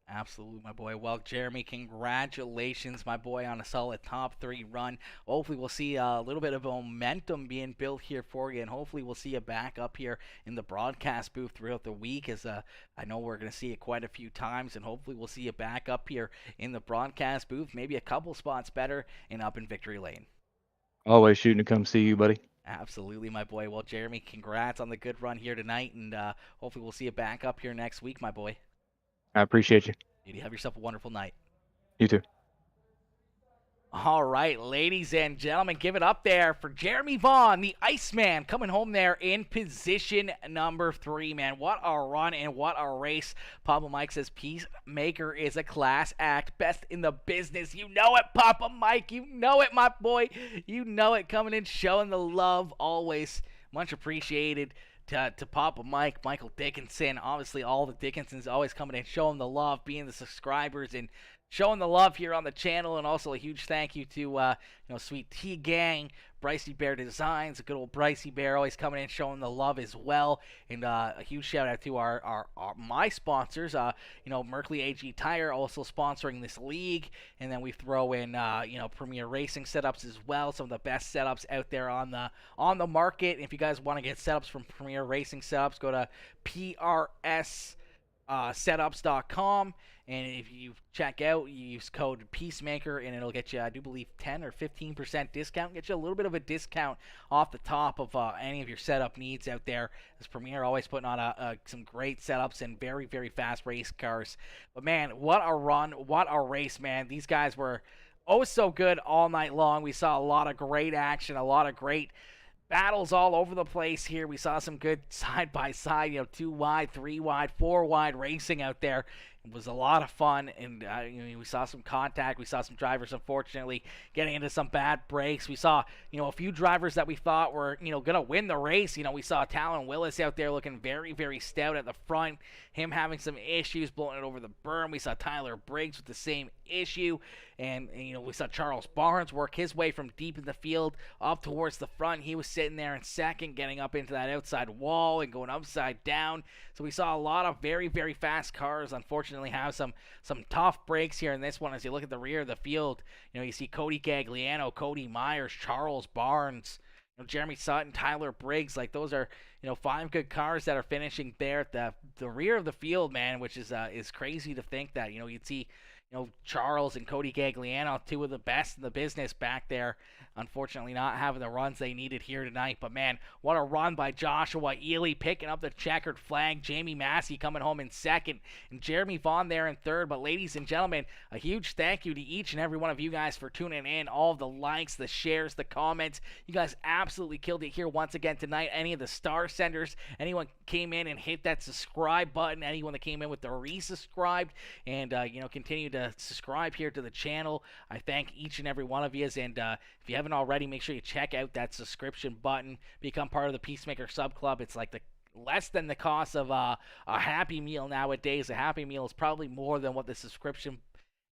Absolutely, my boy. Well, Jeremy, congratulations, my boy, on a solid top 3 run. Hopefully we'll see a little bit of momentum being built here for you, and hopefully we'll see you back up here in the broadcast booth throughout the week, as I know we're going to see it quite a few times, and hopefully we'll see you back up here in the broadcast booth, maybe a couple spots better and up in victory lane. Always shooting to come see you, buddy. Absolutely, my boy. Well, Jeremy, congrats on the good run here tonight, and hopefully we'll see you back up here next week, my boy. I appreciate you. You have yourself a wonderful night. You too. All right, ladies and gentlemen, give it up there for Jeremy Vaughn, the Iceman, coming home there in position number 3, man. What a run and what a race. Papa Mike says Peacemaker is a class act, best in the business. You know it, Papa Mike. You know it, my boy. You know it, coming in, showing the love always. Much appreciated. To Papa Mike, Michael Dickinson, obviously all the Dickinsons always coming in, showing the love, being the subscribers, and showing the love here on the channel, and also a huge thank you to Sweet Tea Gang, Bricey Bear Designs, a good old Bricey Bear, always coming in showing the love as well. And a huge shout out to my sponsors, Merkley AG Tire, also sponsoring this league. And then we throw in Premier Racing setups as well, some of the best setups out there on the market. If you guys want to get setups from Premier Racing Setups, go to PRSsetups.com. And if you check out, you use code Peacemaker, and it'll get you, I do believe, 10 or 15% discount. Get you a little bit of a discount off the top of any of your setup needs out there. As Premier always putting on some great setups and very, very fast race cars. But man, what a run, what a race, man. These guys were so good all night long. We saw a lot of great action, a lot of great battles all over the place here. We saw some good side-by-side, 2 wide, 3 wide, 4 wide racing out there. It was a lot of fun, and we saw some contact. We saw some drivers, unfortunately, getting into some bad breaks. We saw, a few drivers that we thought were, going to win the race. We saw Talon Willis out there looking very, very stout at the front, him having some issues blowing it over the berm. We saw Tyler Briggs with the same issue, and we saw Charles Barnes work his way from deep in the field up towards the front. He was sitting there in second, getting up into that outside wall and going upside down. So we saw a lot of very, very fast cars, unfortunately, have some tough breaks here in this one. As you look at the rear of the field, you see Cody Gagliano, Cody Myers, Charles Barnes, Jeremy Sutton, Tyler Briggs. Like, those are 5 good cars that are finishing there at the rear of the field, man, which is crazy to think that you'd see Charles and Cody Gagliano, 2 of the best in the business back there, unfortunately not having the runs they needed here tonight. But man, what a run by Joshua Ely, picking up the checkered flag. Jamie Massey coming home in second, and Jeremy Vaughn there in third. But ladies and gentlemen, a huge thank you to each and every one of you guys for tuning in. All of the likes, the shares, the comments. You guys absolutely killed it here once again tonight. Any of the star senders, anyone came in and hit that subscribe button, anyone that came in with the resubscribed, and continue to subscribe here to the channel. I thank each and every one of you, and if you haven't already, make sure you check out that subscription button, become part of the Peacemaker Sub Club. It's like less than the cost of a Happy Meal nowadays. A Happy Meal is probably more than what the subscription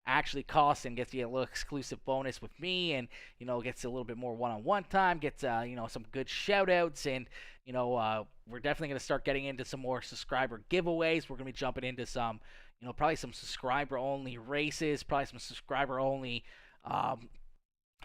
actually costs, and gets you a little exclusive bonus with me, and gets a little bit more one-on-one time, gets some good shout outs, and we're definitely going to start getting into some more subscriber giveaways. We're going to be jumping into some probably some subscriber-only races, probably some subscriber-only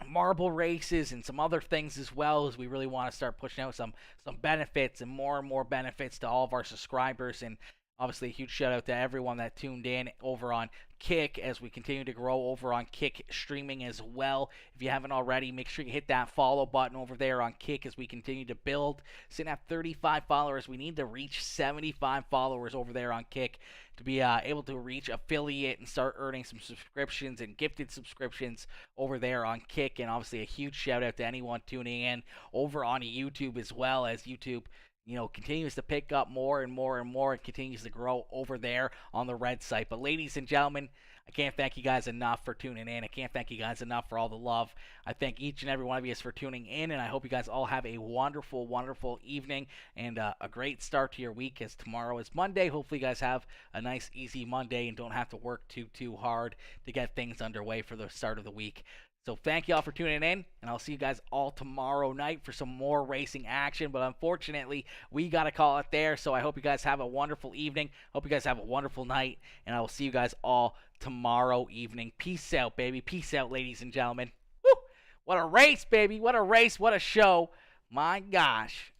marble races, and some other things as well, as we really want to start pushing out some benefits and more benefits to all of our subscribers. And obviously, a huge shout out to everyone that tuned in over on Kick, as we continue to grow over on Kick streaming as well. If you haven't already, make sure you hit that follow button over there on Kick as we continue to build. Sitting at 35 followers, we need to reach 75 followers over there on Kick to be able to reach affiliate and start earning some subscriptions and gifted subscriptions over there on Kick. And obviously, a huge shout out to anyone tuning in over on YouTube as well, as YouTube continues to pick up more and more and more, and continues to grow over there on the red site. But ladies and gentlemen, I can't thank you guys enough for tuning in. I can't thank you guys enough for all the love. I thank each and every one of you for tuning in, and I hope you guys all have a wonderful, wonderful evening and a great start to your week, as tomorrow is Monday. Hopefully you guys have a nice, easy Monday and don't have to work too hard to get things underway for the start of the week. So thank you all for tuning in, and I'll see you guys all tomorrow night for some more racing action. But unfortunately, we got to call it there. So I hope you guys have a wonderful evening. Hope you guys have a wonderful night, and I will see you guys all tomorrow evening. Peace out, baby. Peace out, ladies and gentlemen. Woo! What a race, baby. What a race. What a show. My gosh.